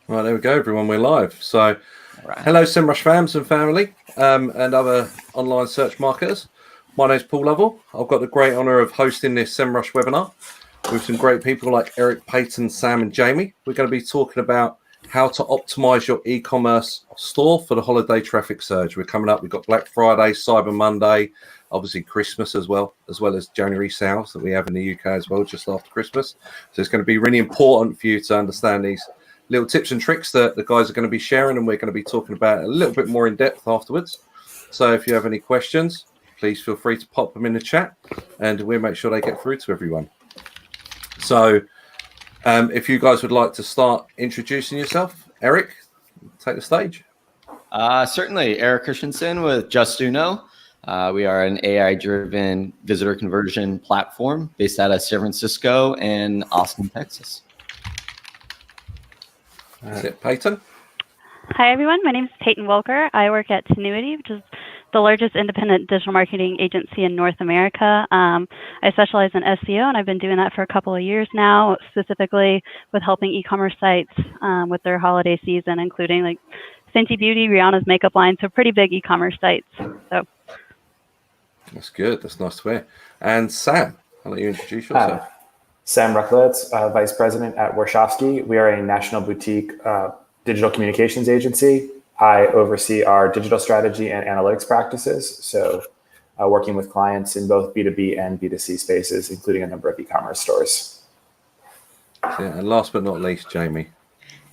Right, there we go, everyone. We're live. So, Right. hello, Semrush fams and family, and other online search marketers. My name's Paul Lovell. I've got the great honour of hosting this Semrush webinar with some great people like Eric, Peyton, Sam, and Jamie. We're going to be talking about how to optimize your e-commerce store for the holiday traffic surge. We're coming up. We've got Black Friday, Cyber Monday, obviously Christmas as well as January sales that we have in the UK as well, just after Christmas. So it's going to be really important for you to understand these little tips and tricks that the guys are going to be sharing, and we're going to be talking about it a little bit more in depth afterwards. So if you have any questions, please feel free to pop them in the chat, and we'll make sure they get through to everyone. So if you guys would like to start introducing yourself, Eric, take the stage. Certainly, Eric Christensen with Just Uno. We are an AI-driven visitor conversion platform based out of San Francisco and Austin, Texas. Peyton. Hi, everyone. My name is Peyton Wolker. I work at Tenuity, which is the largest independent digital marketing agency in North America. I specialize in SEO, and I've been doing that for a couple of years now, specifically with helping e-commerce sites with their holiday season, including like Fenty Beauty, Rihanna's makeup line, so pretty big e-commerce sites. So that's good. That's nice to hear. And Sam, I'll let you introduce yourself. Sam Rucklitz, Vice President at Warshawski. We are a national boutique digital communications agency. I oversee our digital strategy and analytics practices. So working with clients in both B2B and B2C spaces, including a number of e-commerce stores. Yeah, and last but not least, Jamie.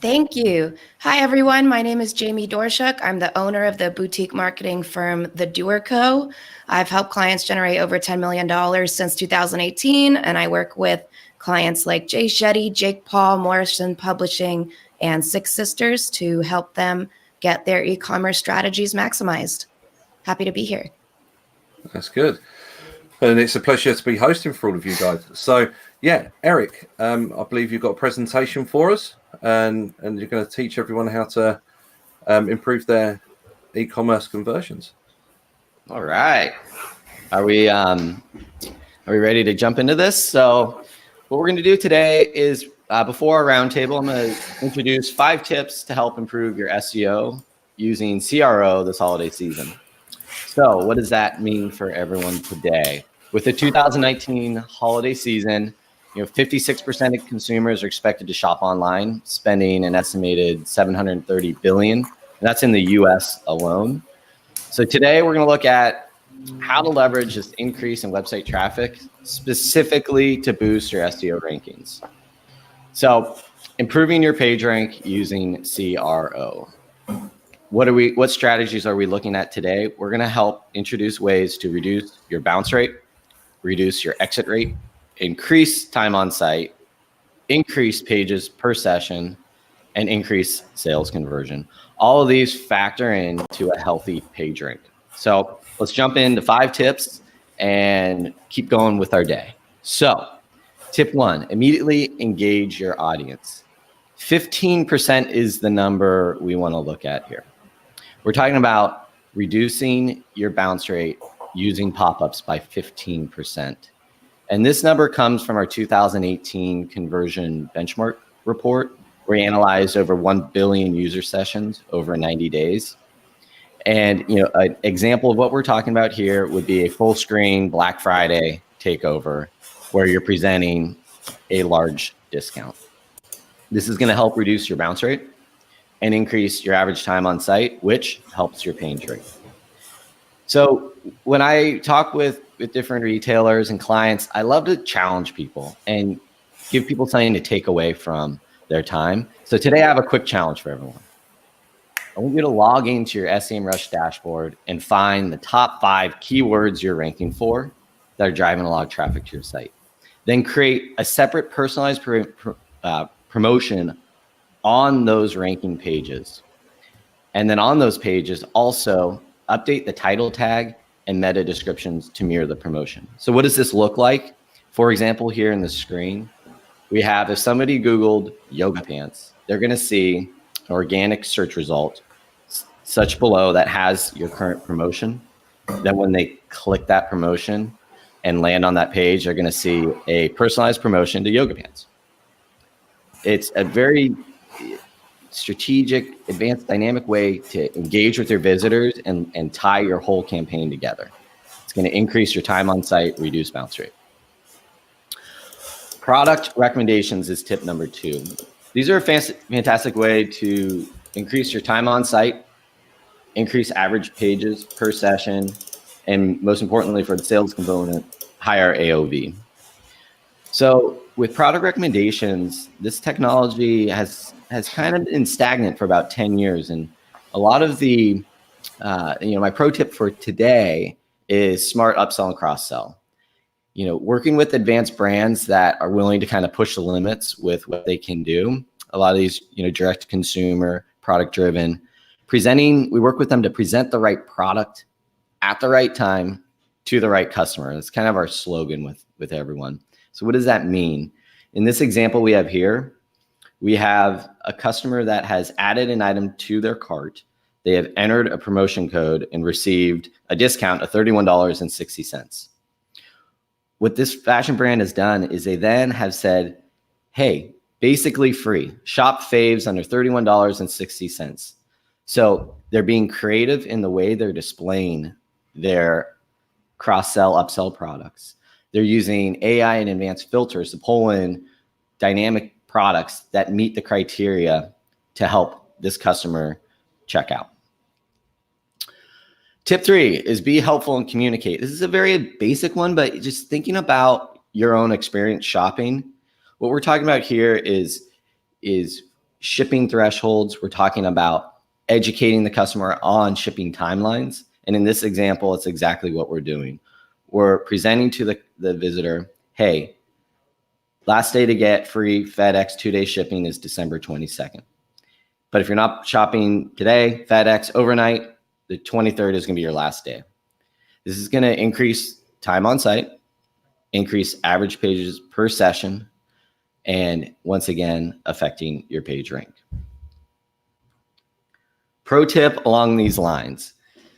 Thank you. Hi, everyone. My name is Jamie Dorshuk. I'm the owner of the boutique marketing firm, The Doer Co. I've helped clients generate over $10 million since 2018, and I work with clients like Jay Shetty, Jake Paul, Morrison Publishing, and Six Sisters to help them get their e-commerce strategies maximized. Happy to be here. That's good. And it's a pleasure to be hosting for all of you guys. So, yeah, Eric, I believe you've got a presentation for us, and you're going to teach everyone how to improve their e-commerce conversions. All right. Are we ready to jump into this? So what we're going to do today is before our roundtable, I'm going to introduce 5 tips to help improve your SEO using CRO this holiday season. So what does that mean for everyone today? With the 2019 holiday season, 56% of consumers are expected to shop online, spending an estimated $730 billion. And that's in the US alone. So today we're going to look at how to leverage this increase in website traffic specifically to boost your SEO rankings. So improving your page rank using CRO. What strategies are we looking at today? We're going to help introduce ways to reduce your bounce rate, reduce your exit rate, increase time on site, increase pages per session, and increase sales conversion. All of these factor into a healthy page rank. So let's jump into 5 tips and keep going with our day. So tip 1, immediately engage your audience. 15% is the number we want to look at here. We're talking about reducing your bounce rate using pop-ups by 15%. And this number comes from our 2018 conversion benchmark report, where we analyzed over 1 billion user sessions over 90 days. And an example of what we're talking about here would be a full screen Black Friday takeover where you're presenting a large discount. This is going to help reduce your bounce rate and increase your average time on site, which helps your page rate. So when I talk with different retailers and clients, I love to challenge people and give people something to take away from their time. So today I have a quick challenge for everyone. I want you to log into your Semrush dashboard and find the top 5 keywords you're ranking for that are driving a lot of traffic to your site. Then create a separate personalized promotion on those ranking pages. And then on those pages, also update the title tag and meta descriptions to mirror the promotion. So what does this look like? For example, here in the screen, we have, if somebody Googled yoga pants, they're going to see an organic search result such below that has your current promotion. Then when they click that promotion and land on that page, they're going to see a personalized promotion to yoga pants. It's a very strategic, advanced, dynamic way to engage with your visitors and tie your whole campaign together. It's going to increase your time on site, reduce bounce rate. Product recommendations is tip number 2. These are a fantastic way to increase your time on site, increase average pages per session, and most importantly for the sales component, higher AOV. So with product recommendations, this technology has kind of been stagnant for about 10 years. And a lot of the, my pro tip for today is smart upsell and cross sell. Working with advanced brands that are willing to kind of push the limits with what they can do. A lot of these, direct to consumer, product driven, we work with them to present the right product at the right time to the right customer. That's kind of our slogan with everyone. So what does that mean? In this example we have here, we have a customer that has added an item to their cart. They have entered a promotion code and received a discount of $31.60. What this fashion brand has done is they then have said, hey, basically free, shop faves under $31.60. So they're being creative in the way they're displaying their cross-sell, upsell products. They're using AI and advanced filters to pull in dynamic products that meet the criteria to help this customer check out. Tip 3 is be helpful and communicate. This is a very basic one, but just thinking about your own experience shopping. What we're talking about here is shipping thresholds. We're talking about educating the customer on shipping timelines. And in this example, it's exactly what we're doing. We're presenting to the visitor, hey, last day to get free FedEx 2-day shipping is December 22nd. But if you're not shopping today, FedEx overnight, the 23rd is going to be your last day. This is going to increase time on site, increase average pages per session, and once again, affecting your page rank. Pro tip along these lines.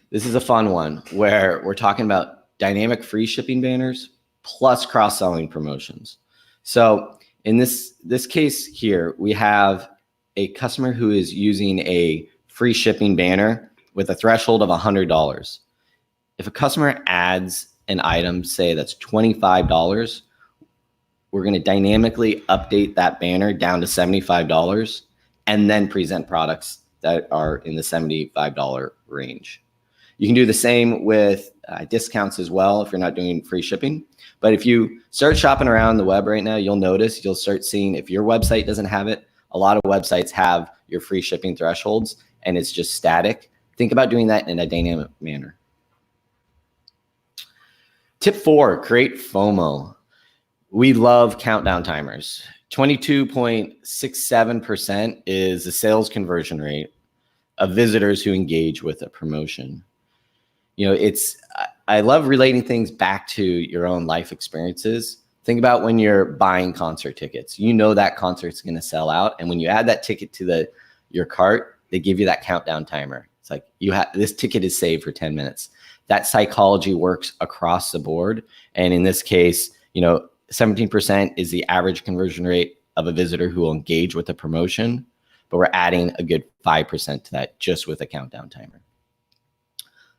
This is a fun one where we're talking about dynamic free shipping banners plus cross-selling promotions. So in this case here, we have a customer who is using a free shipping banner with a threshold of $100. If a customer adds an item, say that's $25, we're going to dynamically update that banner down to $75 and then present products that are in the $75 range. You can do the same with discounts as well if you're not doing free shipping. But if you start shopping around the web right now, you'll start seeing if your website doesn't have it, a lot of websites have your free shipping thresholds and it's just static. Think about doing that in a dynamic manner. Tip 4, create FOMO. We love countdown timers. 22.67% is the sales conversion rate of visitors who engage with a promotion. I love relating things back to your own life experiences. Think about when you're buying concert tickets. That concert's going to sell out. And when you add that ticket to your cart, they give you that countdown timer. It's like this ticket is saved for 10 minutes. That psychology works across the board. And in this case, 17% is the average conversion rate of a visitor who will engage with a promotion, but we're adding a good 5% to that just with a countdown timer.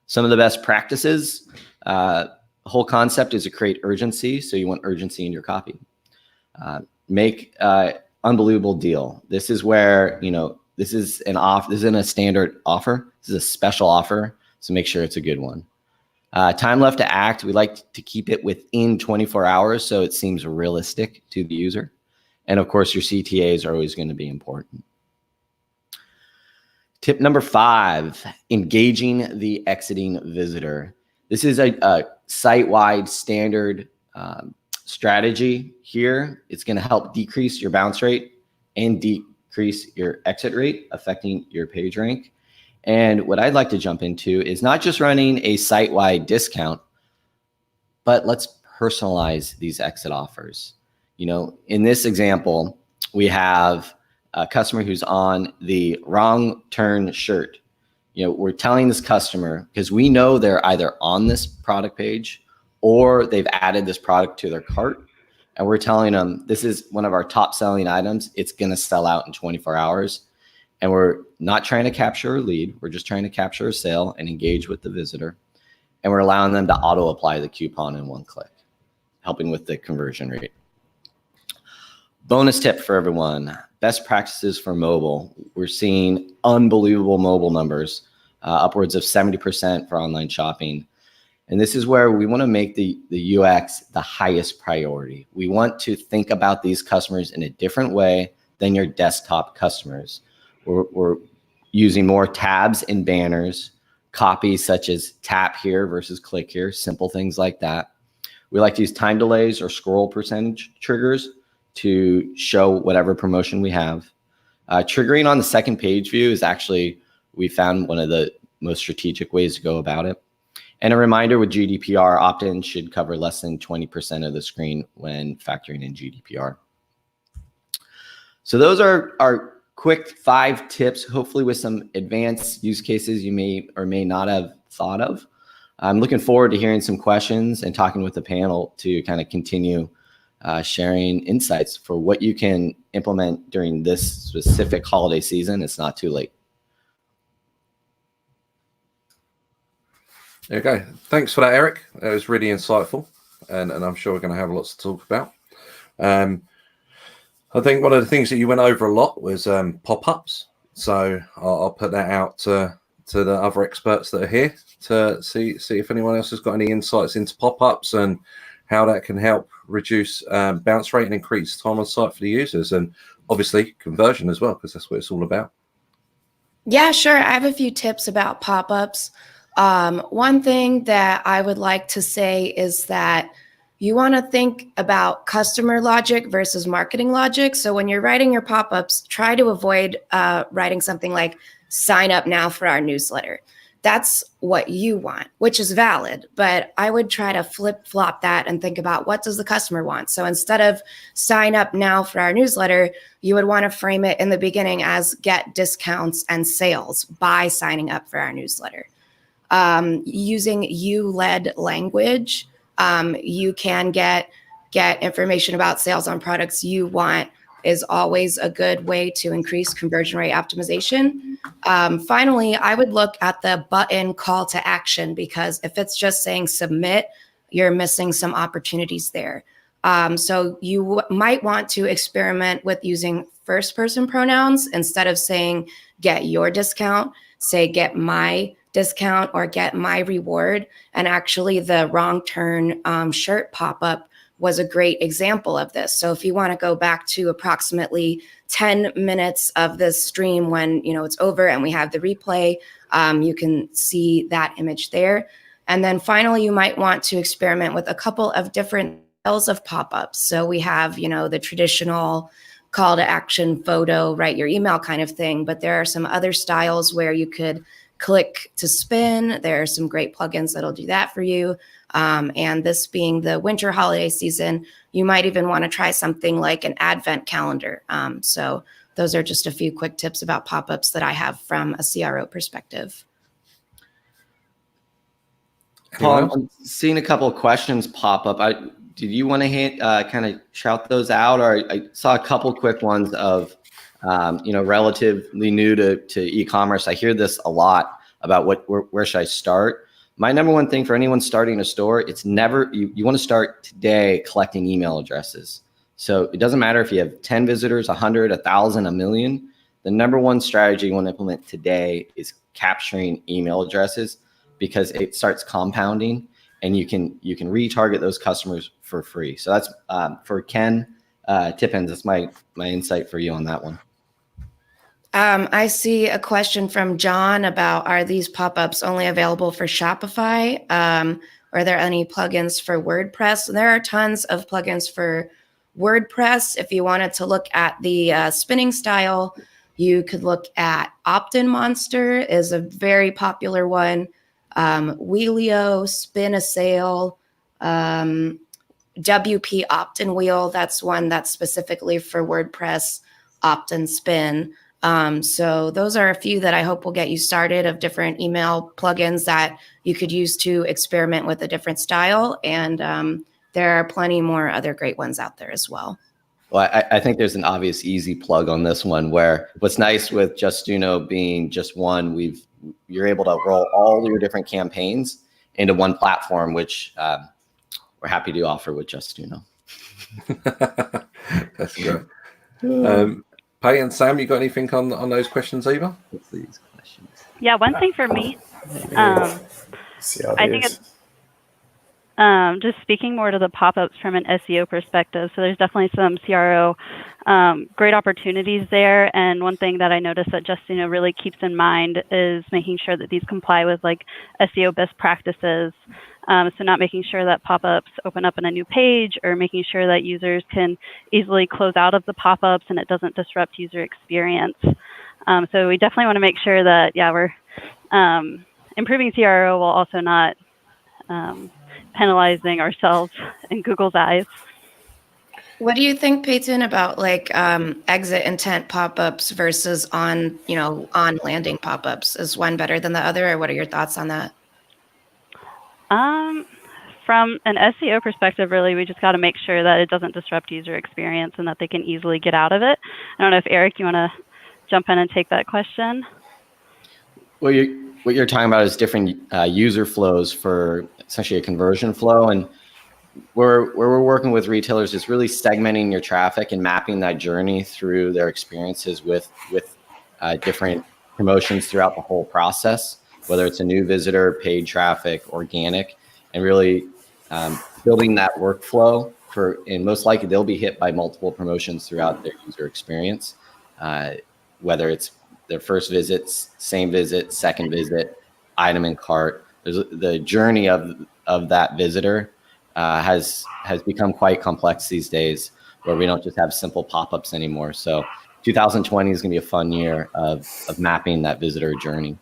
Some of the best practices, the whole concept is to create urgency. So you want urgency in your copy. Make unbelievable deal. This is where, this is this isn't a standard offer. This is a special offer. So make sure it's a good one. Time left to act. We like to keep it within 24 hours so it seems realistic to the user. And of course, your CTAs are always going to be important. Tip number 5, engaging the exiting visitor. This is a site-wide standard strategy here. It's going to help decrease your bounce rate and decrease your exit rate, affecting your page rank. And what I'd like to jump into is not just running a site-wide discount, but let's personalize these exit offers. In this example, we have a customer who's on the wrong turn shirt. We're telling this customer, because we know they're either on this product page or they've added this product to their cart. And we're telling them, this is one of our top selling items. It's going to sell out in 24 hours. And we're not trying to capture a lead. We're just trying to capture a sale and engage with the visitor. And we're allowing them to auto apply the coupon in one click, helping with the conversion rate. Bonus tip for everyone, best practices for mobile. We're seeing unbelievable mobile numbers, upwards of 70% for online shopping. And this is where we want to make the UX the highest priority. We want to think about these customers in a different way than your desktop customers. We're using more tabs and banners, copy such as tap here versus click here, simple things like that. We like to use time delays or scroll percentage triggers to show whatever promotion we have. Triggering on the second page view is actually, we found, one of the most strategic ways to go about it. And a reminder with GDPR, opt-in should cover less than 20% of the screen when factoring in GDPR. So those are our quick 5 tips, hopefully with some advanced use cases you may or may not have thought of. I'm looking forward to hearing some questions and talking with the panel to kind of continue sharing insights for what you can implement during this specific holiday season. It's not too late. There you go. Thanks for that, Eric. That was really insightful, and I'm sure we're going to have lots to talk about. I think one of the things that you went over a lot was pop-ups. So I'll put that out to the other experts that are here to see if anyone else has got any insights into pop-ups and how that can help reduce bounce rate and increase time on site for the users, and obviously conversion as well, because that's what it's all about. Yeah, sure. I have a few tips about pop-ups. One thing that I would like to say is that you want to think about customer logic versus marketing logic. So when you're writing your pop-ups, try to avoid writing something like sign up now for our newsletter. That's what you want, which is valid, but I would try to flip-flop that and think about, what does the customer want? So instead of sign up now for our newsletter, you would want to frame it in the beginning as get discounts and sales by signing up for our newsletter. Using you-led language, you can get information about sales on products you want is always a good way to increase conversion rate optimization. Finally, I would look at the button call to action, because if it's just saying submit, you're missing some opportunities there. So you might want to experiment with using first-person pronouns. Instead of saying get your discount, say get my discount or get my reward. And actually the wrong turn shirt pop-up was a great example of this. So if you want to go back to approximately 10 minutes of this stream when it's over and we have the replay, you can see that image there. And then finally, you might want to experiment with a couple of different styles of pop-ups. So we have, the traditional call to action photo, write your email kind of thing, but there are some other styles where you could click to spin. There are some great plugins that'll do that for you. And this being the winter holiday season, you might even want to try something like an advent calendar. So those are just a few quick tips about pop-ups that I have from a CRO perspective. Paul, I'm seeing a couple of questions pop up. Did you want to kind of shout those out? Or I saw a couple quick ones of relatively new to e-commerce. I hear this a lot about where should I start? My number one thing for anyone starting a store, it's never, you want to start today collecting email addresses. So it doesn't matter if you have 10 visitors, 100, 1,000, 1,000,000. The number one strategy you want to implement today is capturing email addresses, because it starts compounding and you can retarget those customers for free. So that's for Ken Tippins. That's my insight for you on that one. I see a question from John about, are these pop-ups only available for Shopify? Are there any plugins for WordPress? There are tons of plugins for WordPress. If you wanted to look at the spinning style, you could look at Opt-in Monster is a very popular one. Wheelio, Spin a Sale, WP Opt-in Wheel. That's one that's specifically for WordPress opt-in spin. So those are a few that I hope will get you started, of different email plugins that you could use to experiment with a different style. And there are plenty more other great ones out there as well. Well, I think there's an obvious easy plug on this one where what's nice with Justuno being just one, you're able to roll all your different campaigns into one platform, which we're happy to offer with Justuno. That's great. Pay and Sam, you got anything on those questions either? These questions. Yeah, one thing for me, I think it's just speaking more to the pop-ups from an SEO perspective. So there's definitely some CRO great opportunities there. And one thing that I noticed that Justuno really keeps in mind is making sure that these comply with like SEO best practices. So not making sure that pop-ups open up in a new page, or making sure that users can easily close out of the pop-ups and it doesn't disrupt user experience. So we definitely want to make sure that, we're improving CRO while also not penalizing ourselves in Google's eyes. What do you think, Peyton, about like exit intent pop-ups versus on landing pop-ups? Is one better than the other, or what are your thoughts on that? From an SEO perspective, really, we just got to make sure that it doesn't disrupt user experience and that they can easily get out of it. I don't know if Eric, you want to jump in and take that question? Well, what you're talking about is different user flows for essentially a conversion flow, and where we're working with retailers is really segmenting your traffic and mapping that journey through their experiences with different promotions throughout the whole process, whether it's a new visitor, paid traffic, organic, and really building that workflow and most likely they'll be hit by multiple promotions throughout their user experience, whether it's their first visits, same visit, second visit, item in cart. The journey of that visitor has become quite complex these days, where we don't just have simple pop-ups anymore. So 2020 is going to be a fun year of mapping that visitor journey.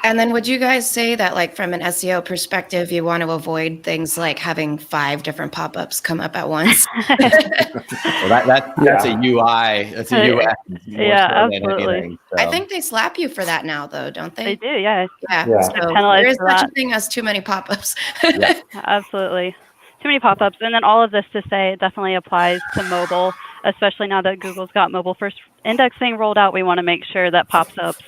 And then would you guys say that, like, from an SEO perspective, you want to avoid things like having 5 different pop-ups come up at once? Well, that's a UI. That's a UX. Yeah, absolutely. So. I think they slap you for that now, though, don't they? They do, yeah. Yeah. So Penalized there is for such that. a thing as too many pop-ups. Yeah. Absolutely. Too many pop-ups. And then all of this to say it definitely applies to mobile, especially now that Google's got mobile first indexing rolled out. We want to make sure that pop-ups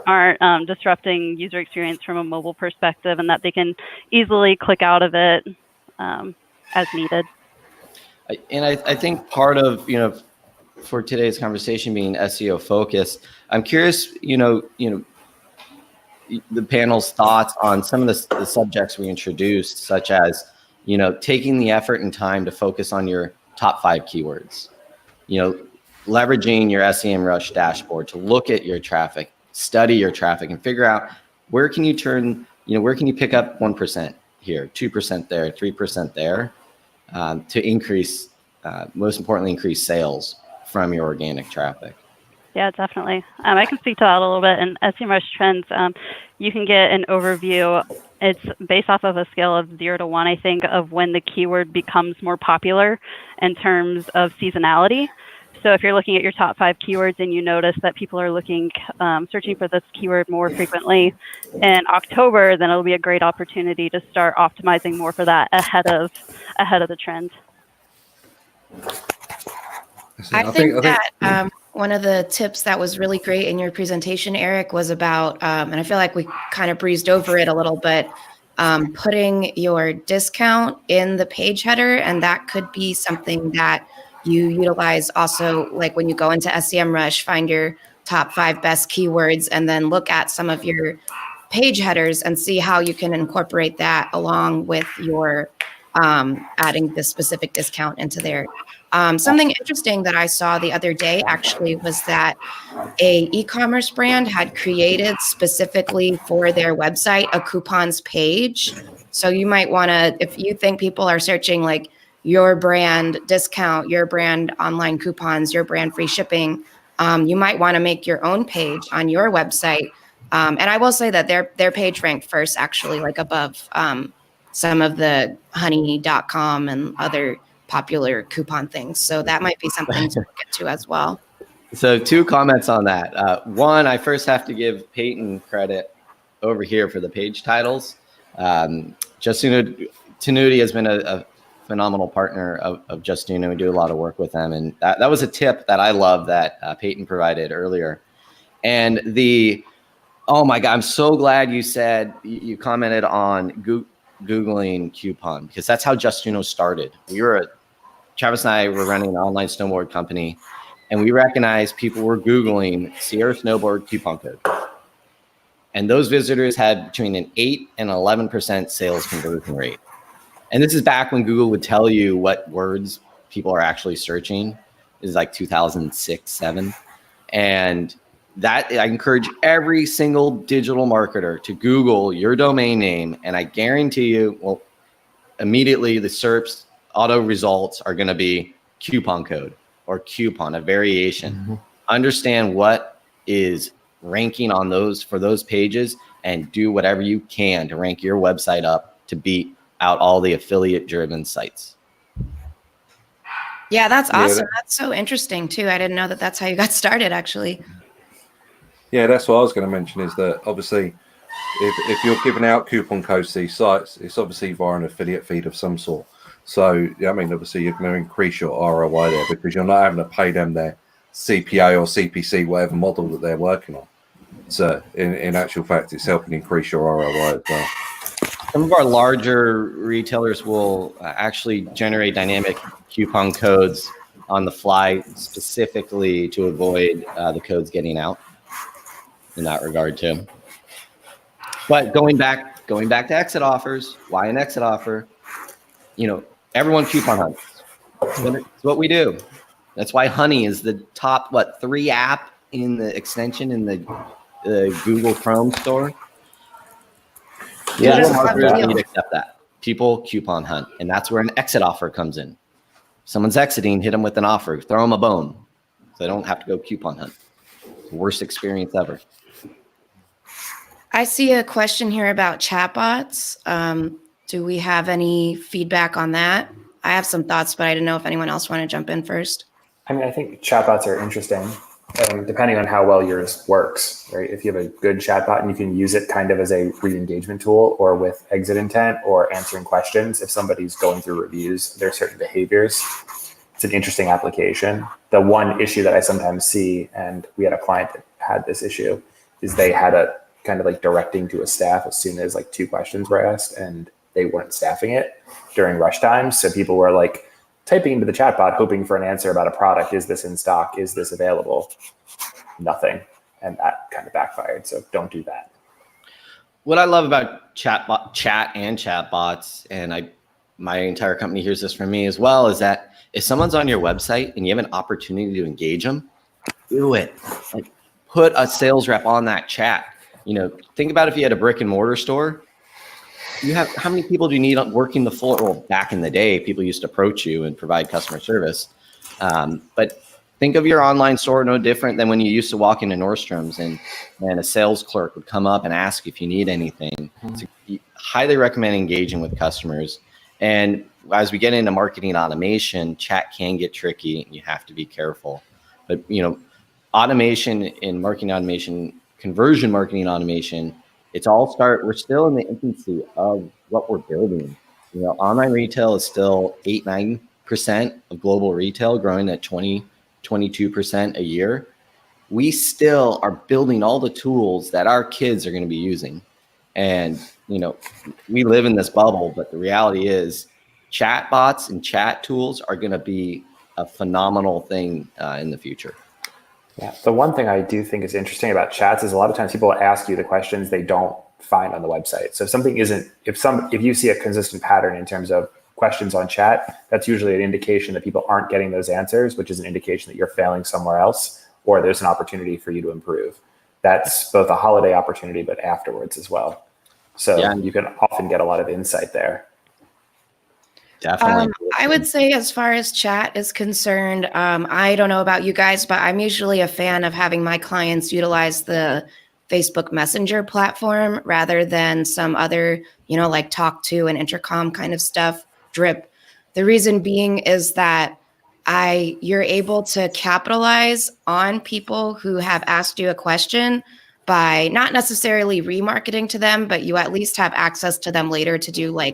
aren't disrupting user experience from a mobile perspective, and that they can easily click out of it as needed. And I think part of, for today's conversation being SEO focused, I'm curious, the panel's thoughts on some of the subjects we introduced, such as, taking the effort and time to focus on your top 5 keywords, leveraging your Semrush dashboard to look at your traffic, study your traffic, and figure out where can you pick up 1% here, 2% there, 3% there, to increase, most importantly, increase sales from your organic traffic. Yeah, definitely. I can speak to that a little bit. In Semrush Trends, you can get an overview. It's based off of a scale of 0 to 1, I think, of when the keyword becomes more popular in terms of seasonality. So if you're looking at your top 5 keywords and you notice that people are searching for this keyword more frequently in October, then it'll be a great opportunity to start optimizing more for that ahead of the trend. I think that one of the tips that was really great in your presentation, Eric, was about, and I feel like we kind of breezed over it a little bit, putting your discount in the page header. And that could be something that you utilize also, like when you go into Semrush, find your top 5 best keywords, and then look at some of your page headers and see how you can incorporate that along with your adding the specific discount into there. Something interesting that I saw the other day actually was that a e-commerce brand had created specifically for their website a coupons page. So you might want to, if you think people are searching like your brand discount, your brand online coupons, your brand free shipping, you might want to make your own page on your website. And I will say that their page ranked first, actually, like above some of the honey.com and other popular coupon things. So that might be something to look into as well. So 2 comments on that. One, I first have to give Peyton credit over here for the page titles. Justuno has been a phenomenal partner of Justino. We do a lot of work with them. And that was a tip that I love that Peyton provided earlier. And oh my God, I'm so glad you said, you commented on Googling coupon, because that's how Justino started. Travis and I were running an online snowboard company, and we recognized people were Googling Sierra Snowboard coupon code. And those visitors had between an 8 and 11% sales conversion rate. And this is back when Google would tell you what words people are actually searching. This is like 2006, 7. And that, I encourage every single digital marketer to Google your domain name. And I guarantee you, well, immediately the SERPs auto results are going to be coupon code or coupon, a variation. Mm-hmm. Understand what is ranking on for those pages, and do whatever you can to rank your website up to beat out all the affiliate driven sites. Yeah, that's awesome. That's so interesting too. I didn't know that that's how you got started, actually. Yeah, that's what I was going to mention, is that obviously if you're giving out coupon codes to these sites, it's obviously via an affiliate feed of some sort. So, I mean, obviously you're going to increase your ROI there, because you're not having to pay them their CPA or CPC, whatever model that they're working on. So in actual fact, it's helping increase your ROI as well. Some of our larger retailers will actually generate dynamic coupon codes on the fly, specifically to avoid the codes getting out in that regard too. But going back to exit offers, why an exit offer? Everyone coupon hunts. It's what we do. That's why Honey is the top 3 app in the extension in the Google Chrome store. Yeah, marketers need to accept that. People coupon hunt, and that's where an exit offer comes in. If someone's exiting, hit them with an offer, throw them a bone, so they don't have to go coupon hunt. It's the worst experience ever. I see a question here about chatbots. Do we have any feedback on that? I have some thoughts, but I didn't know if anyone else wanted to jump in first. I mean, I think chatbots are interesting, depending on how well yours works, right? If you have a good chatbot and you can use it kind of as a re-engagement tool, or with exit intent, or answering questions, if somebody's going through reviews, there are certain behaviors. It's an interesting application. The one issue that I sometimes see, and we had a client that had this issue, is they had a kind of like directing to a staff as soon as 2 questions were asked, and they weren't staffing it during rush times. So people were typing into the chatbot, hoping for an answer about a product. Is this in stock? Is this available? Nothing. And that kind of backfired. So don't do that. What I love about chat and chatbots, and my entire company hears this from me as well, is that if someone's on your website and you have an opportunity to engage them, do it. Put a sales rep on that chat. Think about if you had a brick and mortar store. How many people do you need working the floor? Well, back in the day, people used to approach you and provide customer service. But think of your online store no different than when you used to walk into Nordstrom's and a sales clerk would come up and ask if you need anything. Mm-hmm. So highly recommend engaging with customers. And as we get into marketing automation, chat can get tricky and you have to be careful. But, automation in marketing automation, conversion marketing automation, we're still in the infancy of what we're building. Online retail is still 8-9% of global retail, growing at 20-22% a year. We still are building all the tools that our kids are going to be using. And, we live in this bubble, but the reality is chat bots and chat tools are going to be a phenomenal thing in the future. Yeah, the one thing I do think is interesting about chats is a lot of times people ask you the questions they don't find on the website. So if something isn't, if you see a consistent pattern in terms of questions on chat, that's usually an indication that people aren't getting those answers, which is an indication that you're failing somewhere else, or there's an opportunity for you to improve. That's both a holiday opportunity, but afterwards as well. So you can often get a lot of insight there. Definitely. I would say, as far as chat is concerned, I don't know about you guys, but I'm usually a fan of having my clients utilize the Facebook Messenger platform rather than some other, like Talk To and Intercom kind of stuff, Drip. The reason being is that you're able to capitalize on people who have asked you a question by not necessarily remarketing to them, but you at least have access to them later to do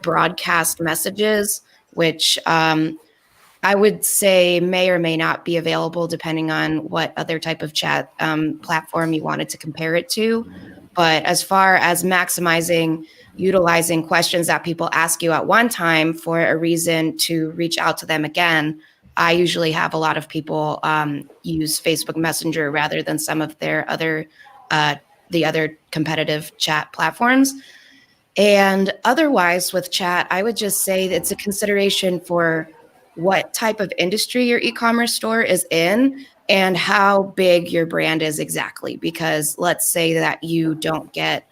broadcast messages which I would say may or may not be available depending on what other type of chat platform you wanted to compare it to. But as far as maximizing utilizing questions that people ask you at one time for a reason to reach out to them again, I usually have a lot of people use Facebook Messenger rather than some of their other the other competitive chat platforms. And otherwise with chat, I would just say it's a consideration for what type of industry your e-commerce store is in and how big your brand is exactly. Because let's say that you don't get,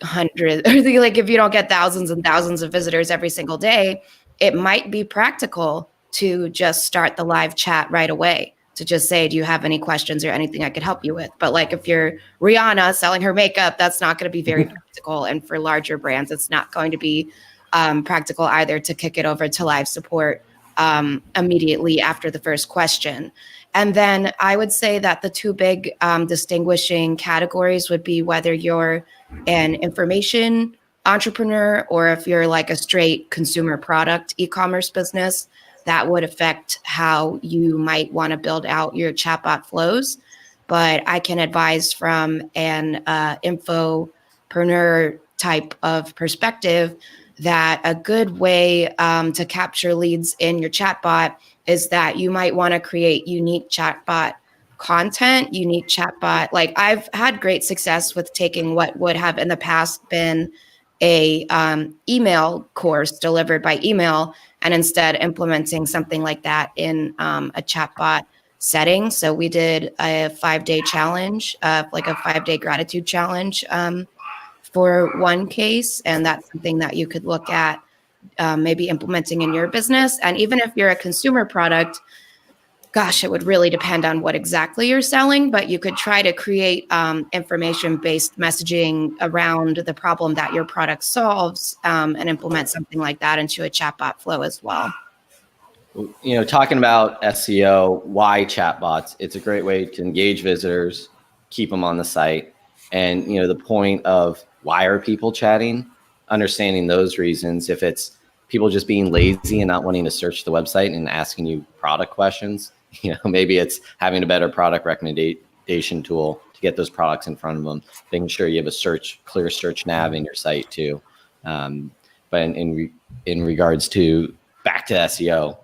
hundreds, or like if you don't get thousands and thousands of visitors every single day, it might be practical to just start the live chat right away, to just say, do you have any questions or anything I could help you with? But like if you're Rihanna selling her makeup, that's not going to be very practical. And for larger brands, it's not going to be practical either to kick it over to live support immediately after the first question. And then I would say that the two big distinguishing categories would be whether you're an information entrepreneur or if you're like a straight consumer product e-commerce business. That would affect how you might want to build out your chatbot flows. But I can advise from an infopreneur type of perspective that a good way to capture leads in your chatbot is that you might want to create unique chatbot content, unique chatbot. Like I've had great success with taking what would have in the past been a email course delivered by email and instead implementing something like that in a chatbot setting. So we did a 5-day challenge, like a 5-day gratitude challenge for one case. And that's something that you could look at maybe implementing in your business. And even if you're a consumer product, gosh, it would really depend on what exactly you're selling, but you could try to create information-based messaging around the problem that your product solves and implement something like that into a chatbot flow as well. Talking about SEO, why chatbots? It's a great way to engage visitors, keep them on the site. And, the point of why are people chatting, understanding those reasons. If it's people just being lazy and not wanting to search the website and asking you product questions, maybe it's having a better product recommendation tool to get those products in front of them, making sure you have a clear search nav in your site too. But in regards to back to SEO,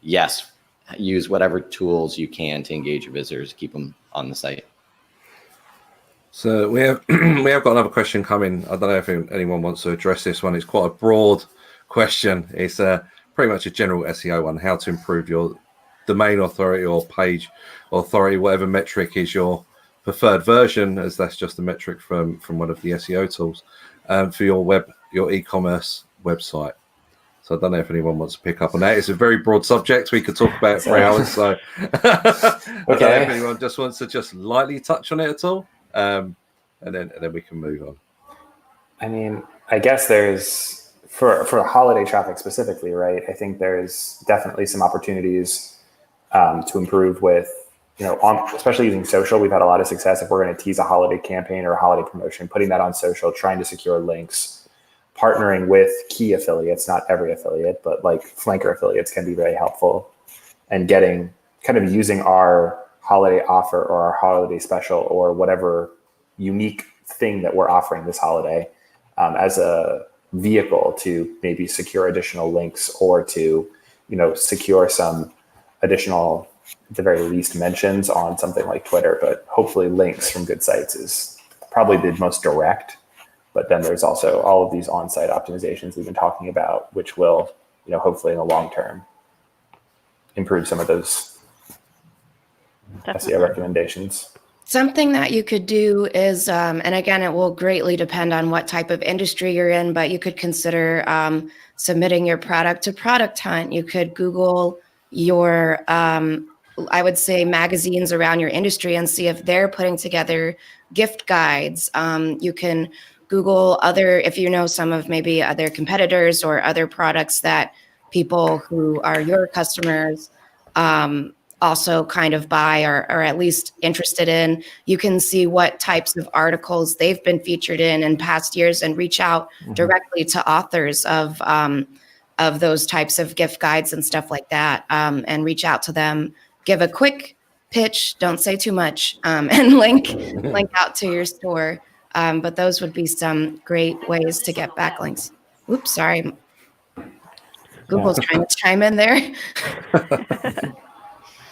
yes, use whatever tools you can to engage your visitors, keep them on the site. So we have got another question coming. I don't know if anyone wants to address this one. It's quite a broad question. It's pretty much a general SEO one, how to improve your domain authority or page authority, whatever metric is your preferred version, as that's just a metric from one of the SEO tools for your e-commerce website. So I don't know if anyone wants to pick up on that. It's a very broad subject. We could talk about it for hours. So I don't know if anyone just wants to just lightly touch on it at all. And then we can move on. I mean, I guess there's for holiday traffic specifically, right? I think there's definitely some opportunities to improve with, especially using social. We've had a lot of success if we're going to tease a holiday campaign or a holiday promotion, putting that on social, trying to secure links, partnering with key affiliates, not every affiliate, but like flanker affiliates can be very helpful, and using our holiday offer or our holiday special or whatever unique thing that we're offering this holiday as a vehicle to maybe secure additional links or to, secure some additional, at the very least, mentions on something like Twitter. But hopefully links from good sites is probably the most direct. But then there's also all of these on-site optimizations we've been talking about, which will, hopefully in the long term, improve some of those SEO recommendations. Something that you could do is, and again, it will greatly depend on what type of industry you're in, but you could consider submitting your product to Product Hunt. You could Google your, I would say, magazines around your industry and see if they're putting together gift guides. You can Google if you know some of maybe other competitors or other products that people who are your customers also kind of buy or at least interested in. You can see what types of articles they've been featured in past years and reach out directly to authors of of those types of gift guides and stuff like that, and reach out to them, give a quick pitch, don't say too much, and link out to your store. But those would be some great ways to get backlinks. Oops, sorry. Google's trying to chime in there.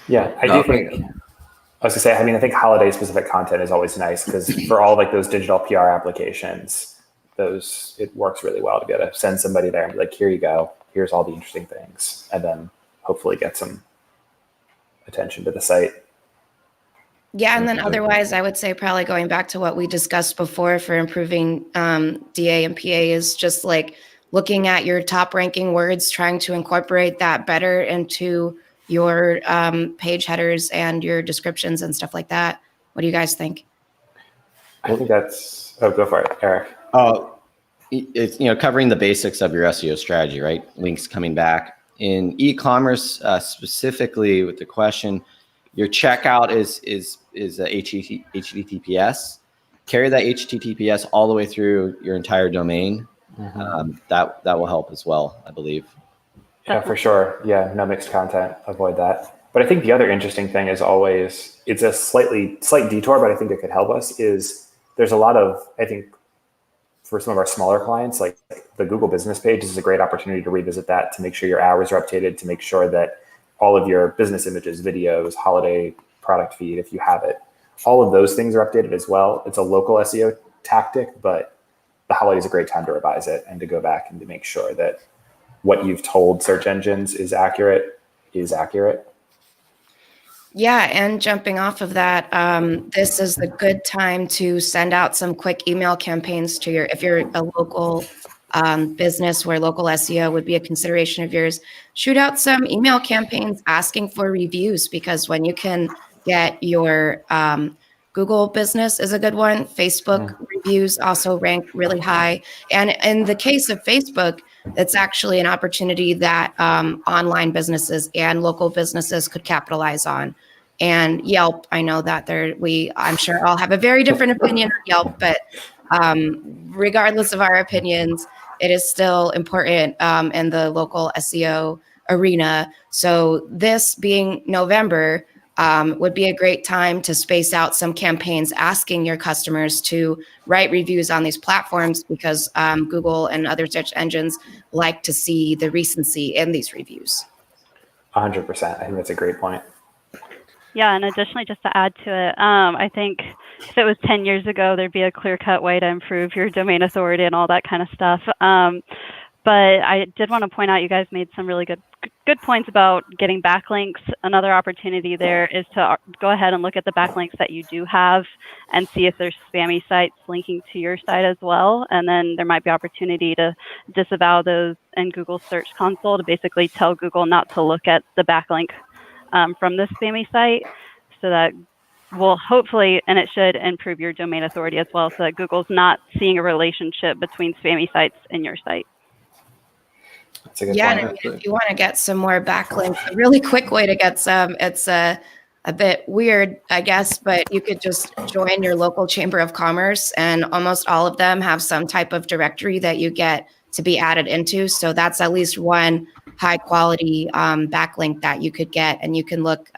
Yeah, I do think, I was gonna say, I mean, I think holiday specific content is always nice because for all like those digital PR applications, it works really well to be able to send somebody there and be like, here you go, here's all the interesting things, and then hopefully get some attention to the site. Yeah, and then otherwise, I would say probably going back to what we discussed before for improving DA and PA is just like looking at your top ranking words, trying to incorporate that better into your page headers and your descriptions and stuff like that. What do you guys think? I think that's, go for it, Eric. Oh, it's, covering the basics of your SEO strategy, right? Links coming back. In e-commerce, specifically with the question, your checkout is HTTPS. Carry that HTTPS all the way through your entire domain. That will help as well, I believe. Yeah, for sure. Yeah, no mixed content. Avoid that. But I think the other interesting thing is always, it's a slight detour, but I think it could help us, is there's a lot of, I think, for some of our smaller clients, like the Google business page is a great opportunity to revisit that, to make sure your hours are updated, to make sure that all of your business images, videos, holiday product feed, if you have it, all of those things are updated as well. It's a local SEO tactic, but the holiday is a great time to revise it and to go back and to make sure that what you've told search engines is accurate. Yeah, and jumping off of that, this is a good time to send out some quick email campaigns to if you're a local business where local SEO would be a consideration of yours, shoot out some email campaigns asking for reviews, because when you can get your Google business is a good one. Facebook reviews also rank really high. And in the case of Facebook, it's actually an opportunity that online businesses and local businesses could capitalize on. And Yelp, I know that I'm sure all have a very different opinion on Yelp, but regardless of our opinions, it is still important in the local SEO arena. So this being November, would be a great time to space out some campaigns asking your customers to write reviews on these platforms, because Google and other search engines like to see the recency in these reviews. 100%. I think that's a great point. Yeah, and additionally, just to add to it, I think if it was 10 years ago, there'd be a clear-cut way to improve your domain authority and all that kind of stuff. But I did want to point out, you guys made some really good points about getting backlinks. Another opportunity there is to go ahead and look at the backlinks that you do have and see if there's spammy sites linking to your site as well. And then there might be opportunity to disavow those in Google Search Console to basically tell Google not to look at the backlink from this spammy site, so that will hopefully, and it should, improve your domain authority as well, so that Google's not seeing a relationship between spammy sites and your site. That's a good Yeah, point. and if you want to get some more backlinks, a really quick way to get some, it's a bit weird, I guess, but you could just join your local chamber of commerce, and almost all of them have some type of directory that you get to be added into. So that's at least one high quality backlink that you could get. And you can look,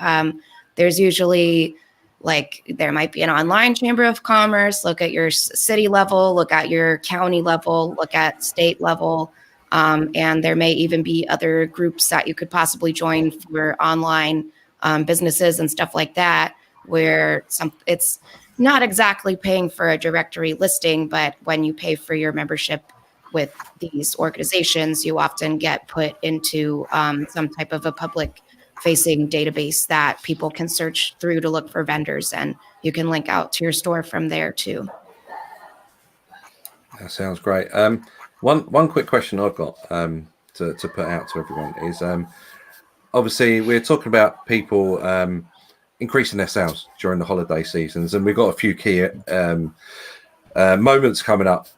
there's usually there might be an online chamber of commerce, look at your city level, look at your county level, look at state level. And there may even be other groups that you could possibly join for online businesses and stuff like that, where it's not exactly paying for a directory listing, but when you pay for your membership with these organizations, you often get put into some type of a public facing database that people can search through to look for vendors, and you can link out to your store from there too. That sounds great. One quick question I've got to put out to everyone is, obviously we're talking about people increasing their sales during the holiday seasons, and we've got a few key moments coming up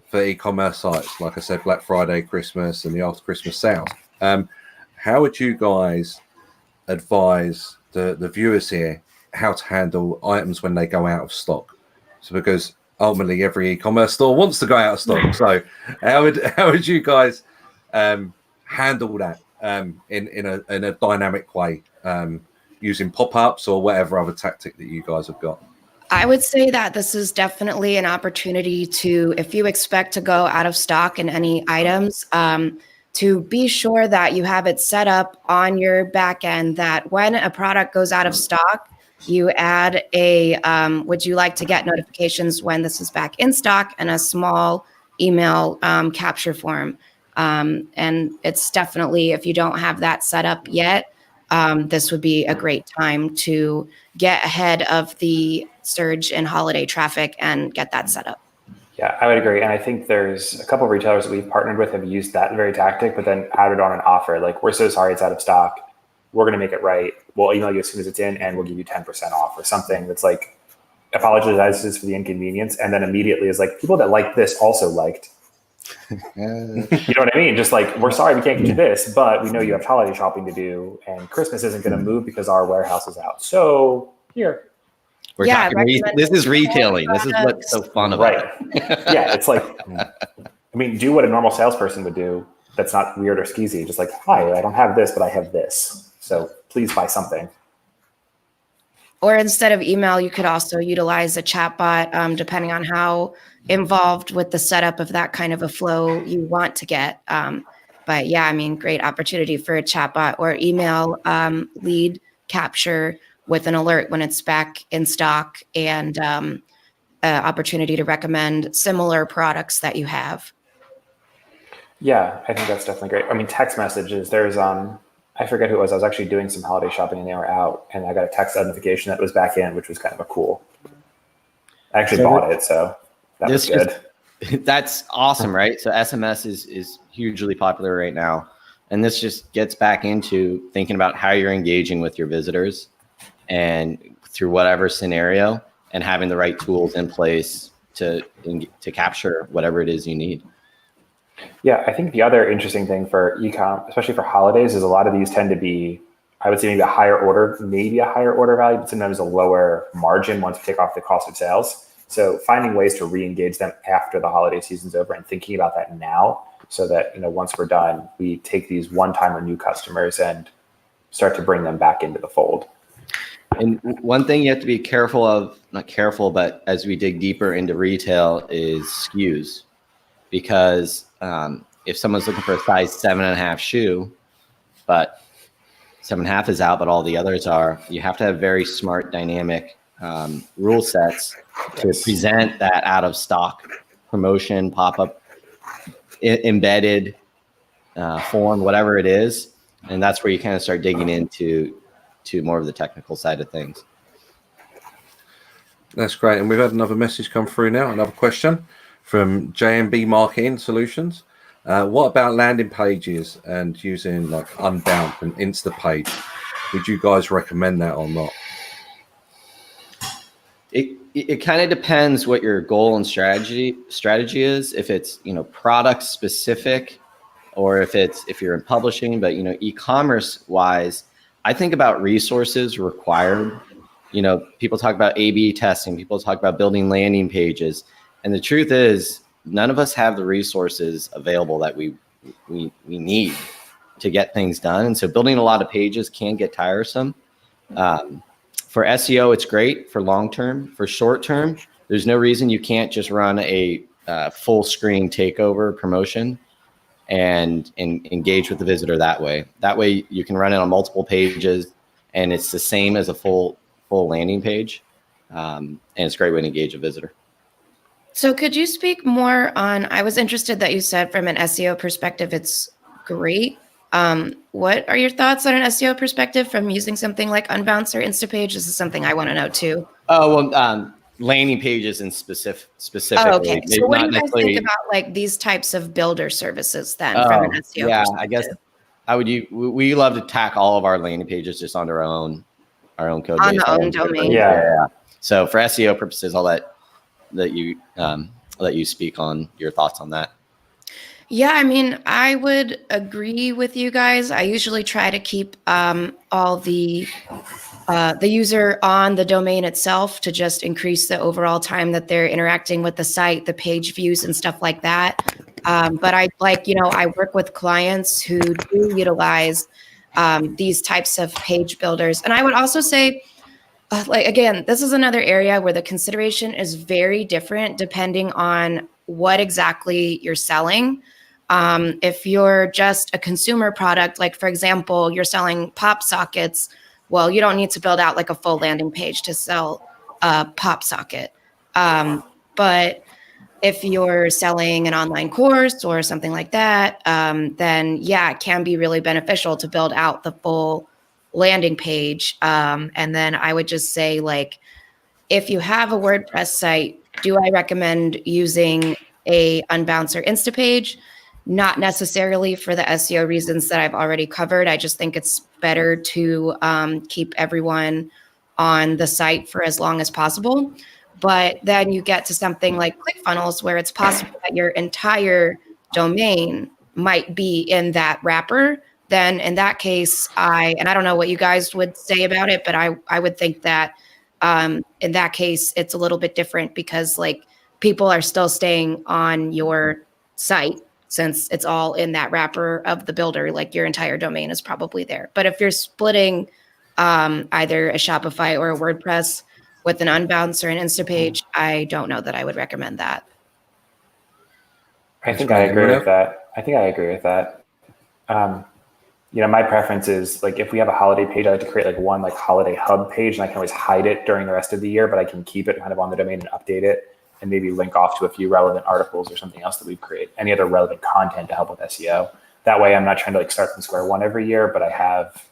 for e-commerce sites, like I said, Black Friday, Christmas, and the after Christmas sales. How would you guys advise the viewers here how to handle items when they go out of stock? So because ultimately every e-commerce store wants to go out of stock. So how would you guys handle that in a dynamic way, using pop-ups or whatever other tactic that you guys have got? I would say that this is definitely an opportunity to, if you expect to go out of stock in any items, to be sure that you have it set up on your back end that when a product goes out of stock, you add a, would you like to get notifications when this is back in stock, and a small email capture form. And it's definitely, if you don't have that set up yet, this would be a great time to get ahead of the surge in holiday traffic and get that set up. Yeah, I would agree. And I think there's a couple of retailers that we've partnered with have used that very tactic, but then added on an offer. Like, we're so sorry it's out of stock. We're going to make it right. We'll email you as soon as it's in, and we'll give you 10% off, or something that's like apologizes for the inconvenience. And then immediately is like, people that like this also liked. You know what I mean? Just like, we're sorry we can't get you this, but we know you have holiday shopping to do, and Christmas isn't going to move because our warehouse is out. So here. We're talking, this is retailing. This is what's so fun about it. Yeah, it's like, I mean, do what a normal salesperson would do that's not weird or skeezy. Just like, hi, I don't have this, but I have this. So please buy something. Or instead of email, you could also utilize a chatbot, depending on how involved with the setup of that kind of a flow you want to get. But yeah, I mean, great opportunity for a chatbot or email lead capture with an alert when it's back in stock, and opportunity to recommend similar products that you have. Yeah, I think that's definitely great. I mean, text messages, there's, I forget who it was. I was actually doing some holiday shopping and they were out, and I got a text notification that was back in, which was kind of a cool. I actually bought it, so that was good. That's awesome, right? So SMS is hugely popular right now. And this just gets back into thinking about how you're engaging with your visitors, and through whatever scenario, and having the right tools in place to capture whatever it is you need. Yeah, I think the other interesting thing for e-com, especially for holidays, is a lot of these tend to be, I would say maybe a higher order value, but sometimes a lower margin once you take off the cost of sales. So finding ways to re-engage them after the holiday season's over, and thinking about that now, so that, you know, once we're done, we take these one-time or new customers and start to bring them back into the fold. And one thing you have to be careful of, not careful, but as we dig deeper into retail, is SKUs. Because if someone's looking for a size 7.5 shoe, but 7.5 is out, but all the others are, you have to have very smart, dynamic rule sets to present that out of stock promotion, pop-up, embedded form, whatever it is. And that's where you kind of start digging into more of the technical side of things. That's great. And we've had another message come through now, another question from JMB Marketing Solutions. What about landing pages and using like Unbound and Instapage? Would you guys recommend that or not? It kind of depends what your goal and strategy is. If it's, you know, product specific, or if you're in publishing. But, you know, e-commerce wise, I think about resources required. You know, people talk about A/B testing, people talk about building landing pages, and the truth is, none of us have the resources available that we need to get things done. And so building a lot of pages can get tiresome. For SEO, it's great for long term. For short term, there's no reason you can't just run a full screen takeover promotion and engage with the visitor that way. That way you can run it on multiple pages, and it's the same as a full landing page. And it's a great way to engage a visitor. So could you speak more on, I was interested that you said from an SEO perspective, it's great. What are your thoughts on an SEO perspective from using something like Unbounce or Instapage? This is something I want to know too. Oh, well, landing pages in specifically. Oh, okay. So what do you guys think about like these types of builder services then from an SEO yeah, perspective? I guess we love to tack all of our landing pages just onto our own code on base. the own domain. Yeah. So for SEO purposes, I'll let you speak on your thoughts on that. Yeah, I mean, I would agree with you guys. I usually try to keep all the user on the domain itself to just increase the overall time that they're interacting with the site, the page views and stuff like that. But I I work with clients who do utilize these types of page builders. And I would also say, again, this is another area where the consideration is very different depending on what exactly you're selling. If you're just a consumer product, like for example, you're selling pop sockets, well, you don't need to build out like a full landing page to sell a pop socket. But if you're selling an online course or something like that, then yeah, it can be really beneficial to build out the full landing page. And then I would just say, like, if you have a WordPress site, do I recommend using a Unbounce or Instapage? Not necessarily for the SEO reasons that I've already covered. I just think it's better to keep everyone on the site for as long as possible. But then you get to something like ClickFunnels, where it's possible that your entire domain might be in that wrapper. Then in that case, I don't know what you guys would say about it, but I would think that in that case, it's a little bit different, because like people are still staying on your site since it's all in that wrapper of the builder. Like your entire domain is probably there. But if you're splitting either a Shopify or a WordPress with an Unbounce or an Instapage, I don't know that I would recommend that. I think I agree with that. My preference is, like, if we have a holiday page, I like to create like one like holiday hub page, and I can always hide it during the rest of the year, but I can keep it kind of on the domain and update it, and maybe link off to a few relevant articles or something else that we create, any other relevant content to help with SEO. That way I'm not trying to like start from square one every year, but I have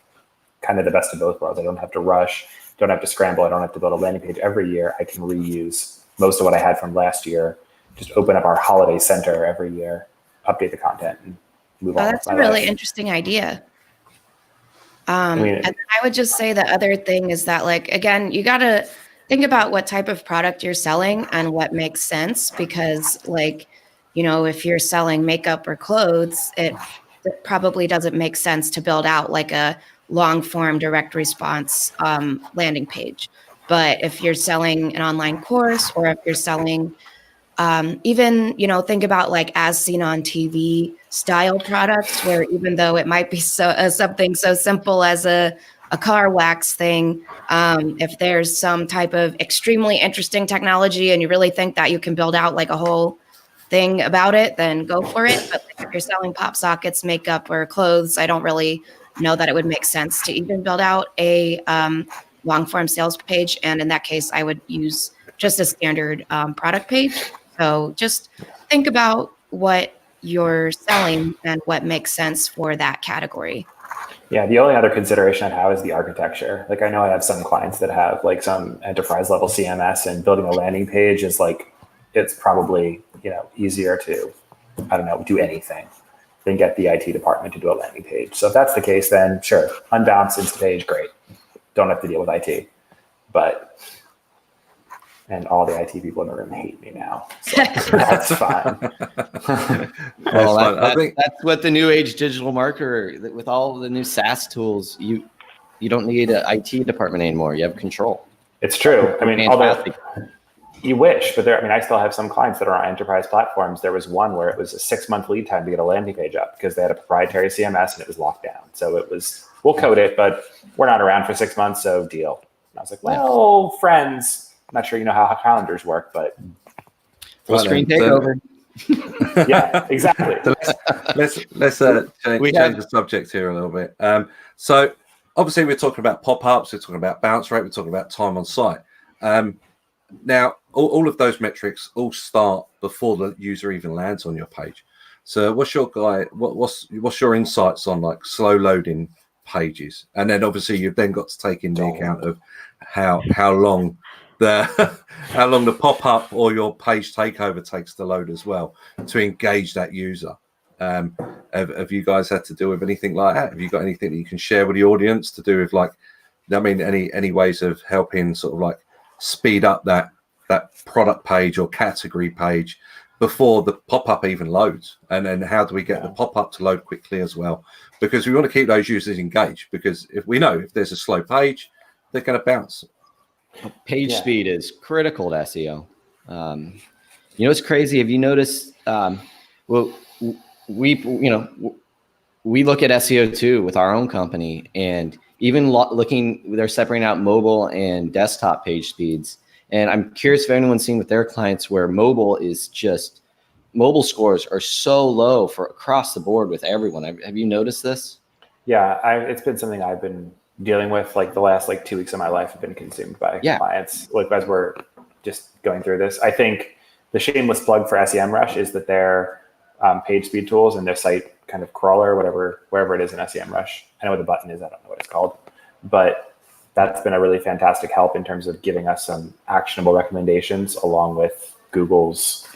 kind of the best of both worlds. I don't have to rush, don't have to scramble. I don't have to build a landing page every year. I can reuse most of what I had from last year, just open up our holiday center every year, update the content, and move on. That's a really interesting idea. And I would just say the other thing is that, like, again, you got to think about what type of product you're selling and what makes sense, because like, if you're selling makeup or clothes, it probably doesn't make sense to build out like a long form direct response landing page. But if you're selling an online course, or if you're selling even, think about like as seen on TV style products, where even though it might be something so simple as a car wax thing, if there's some type of extremely interesting technology and you really think that you can build out like a whole thing about it, then go for it. But like, if you're selling pop sockets, makeup, or clothes, I don't really know that it would make sense to even build out a long form sales page. And in that case, I would use just a standard product page. So just think about what you're selling and what makes sense for that category. Yeah, the only other consideration I have is the architecture. Like, I know I have some clients that have like some enterprise level CMS, and building a landing page is like, it's probably, easier to, do anything than get the IT department to do a landing page. So if that's the case, then sure, Unbounce, Instapage, great. Don't have to deal with IT. And all the IT people in the room hate me now. So that's fine. That's what the new age digital marketer, with all the new SaaS tools, you don't need an IT department anymore. You have control. It's true. I mean, although you wish, but I still have some clients that are on enterprise platforms. There was one where it was a 6-month lead time to get a landing page up because they had a proprietary CMS and it was locked down. So it was, we'll code it, but we're not around for 6 months, so deal. And I was like, well, friends, I'm not sure you know how calendars work, but full screen takeover. Yeah, exactly. Let's change the subject here a little bit. So obviously we're talking about pop-ups, we're talking about bounce rate, we're talking about time on site. Now, all of those metrics all start before the user even lands on your page. So what's your insights on like slow loading pages? And then obviously you've then got to take into account of how long the pop-up or your page takeover takes to load as well to engage that user. Have you guys had to deal with anything like that? Have you got anything that you can share with the audience to do with any ways of helping sort of like speed up that product page or category page before the pop-up even loads? And then how do we get the pop-up to load quickly as well? Because we want to keep those users engaged, because if there's a slow page, they're going to bounce. Page speed is critical to SEO. It's crazy. Have you noticed? we look at SEO too with our own company, and even they're separating out mobile and desktop page speeds. And I'm curious if anyone's seen with their clients where mobile scores are so low for across the board with everyone. Have you noticed this? Yeah, it's been something I've been dealing with like the last 2 weeks of my life have been consumed by clients as we're just going through this. I think the shameless plug for Semrush is that their page speed tools and their site kind of crawler, wherever it is in Semrush. I know what the button is. I don't know what it's called, but that's been a really fantastic help in terms of giving us some actionable recommendations along with Google's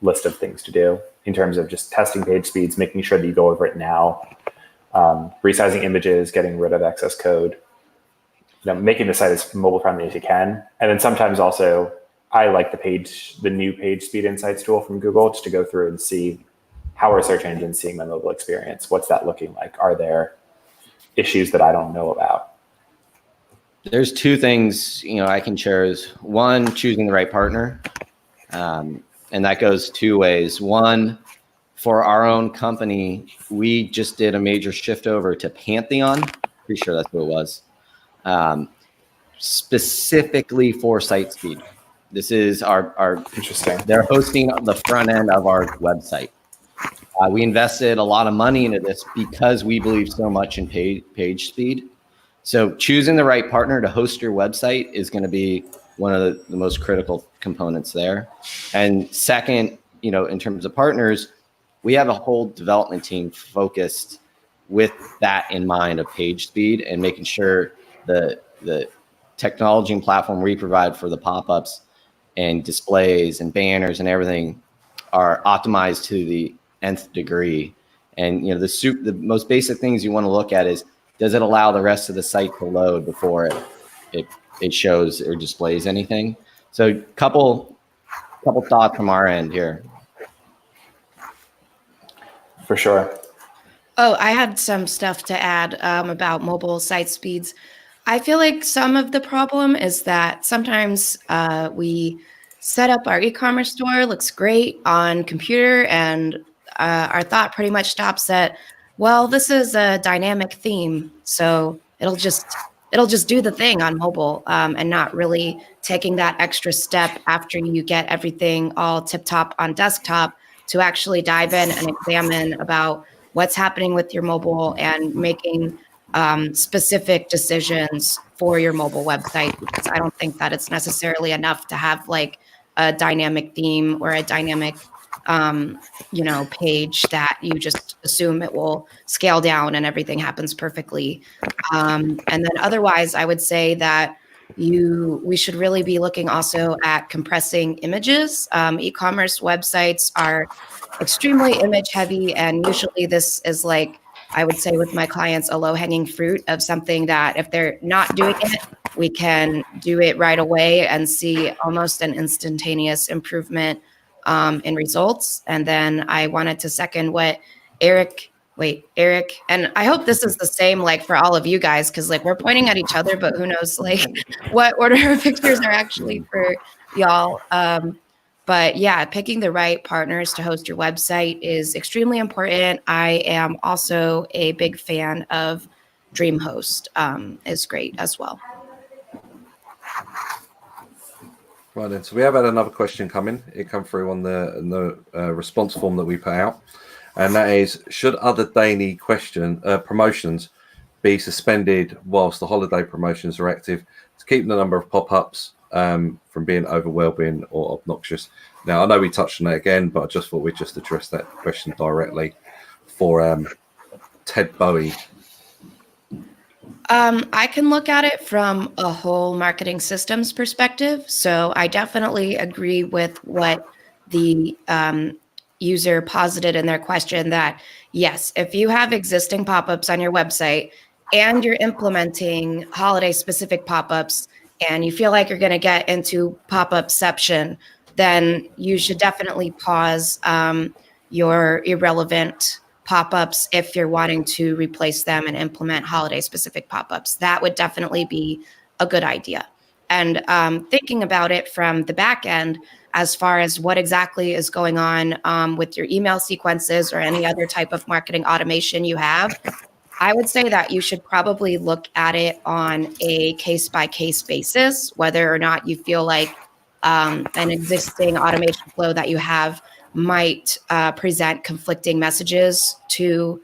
list of things to do in terms of just testing page speeds, making sure that you go over it now, resizing images, getting rid of excess code, making the site as mobile friendly as you can. And then sometimes also I like the new page speed insights tool from Google just to go through and see how are search engines seeing my mobile experience? What's that looking like? Are there issues that I don't know about? There's two things, I can share is one, choosing the right partner. And that goes two ways. One, for our own company, we just did a major shift over to Pantheon. Pretty sure that's what it was. Specifically for site speed. This is our interesting. They're hosting the front end of our website. We invested a lot of money into this because we believe so much in page speed. So choosing the right partner to host your website is going to be one of the most critical components there. And second, in terms of partners, we have a whole development team focused with that in mind of page speed and making sure the technology and platform we provide for the pop-ups and displays and banners and everything are optimized to the nth degree. And the most basic things you want to look at is, does it allow the rest of the site to load before it shows or displays anything? So couple thoughts from our end here. For sure. Oh, I had some stuff to add about mobile site speeds. I feel like some of the problem is that sometimes we set up our e-commerce store, looks great on computer, and our thought pretty much stops at, well, this is a dynamic theme, so it'll just do the thing on mobile, and not really taking that extra step after you get everything all tip-top on desktop to actually dive in and examine about what's happening with your mobile and making specific decisions for your mobile website, because I don't think that it's necessarily enough to have like a dynamic theme or a dynamic page that you just assume it will scale down and everything happens perfectly. And then otherwise, I would say that we should really be looking also at compressing images. E-commerce websites are extremely image heavy, and usually this is like, I would say with my clients, a low-hanging fruit of something that if they're not doing it, we can do it right away and see almost an instantaneous improvement in results. And then I wanted to second what Eric, and I hope this is the same like for all of you guys, because like we're pointing at each other, but who knows like what order of pictures are actually for y'all. But yeah, picking the right partners to host your website is extremely important. I am also a big fan of DreamHost, is great as well. Right then, so we have had another question come in. It come through on the response form that we put out, and that is: should other daily promotions be suspended whilst the holiday promotions are active to keep the number of pop-ups from being overwhelming or obnoxious? Now, I know we touched on it again, but I just thought we'd just address that question directly for Ted Bowie. I can look at it from a whole marketing systems perspective. So I definitely agree with what the user posited in their question that, yes, if you have existing pop-ups on your website and you're implementing holiday-specific pop-ups and you feel like you're going to get into pop-upception, then you should definitely pause your irrelevant pop-ups if you're wanting to replace them and implement holiday specific pop-ups. That would definitely be a good idea. And thinking about it from the back end, as far as what exactly is going on with your email sequences or any other type of marketing automation you have, I would say that you should probably look at it on a case by case basis, whether or not you feel like an existing automation flow that you have might present conflicting messages to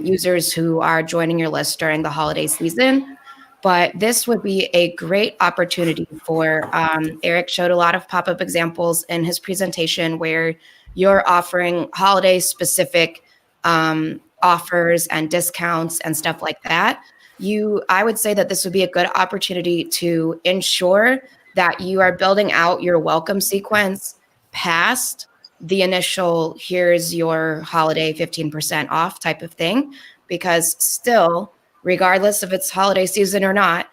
users who are joining your list during the holiday season. But this would be a great opportunity for Eric showed a lot of pop-up examples in his presentation where you're offering holiday specific offers and discounts and stuff like that. I would say that this would be a good opportunity to ensure that you are building out your welcome sequence past the initial here's your holiday 15% off type of thing, because still, regardless if it's holiday season or not,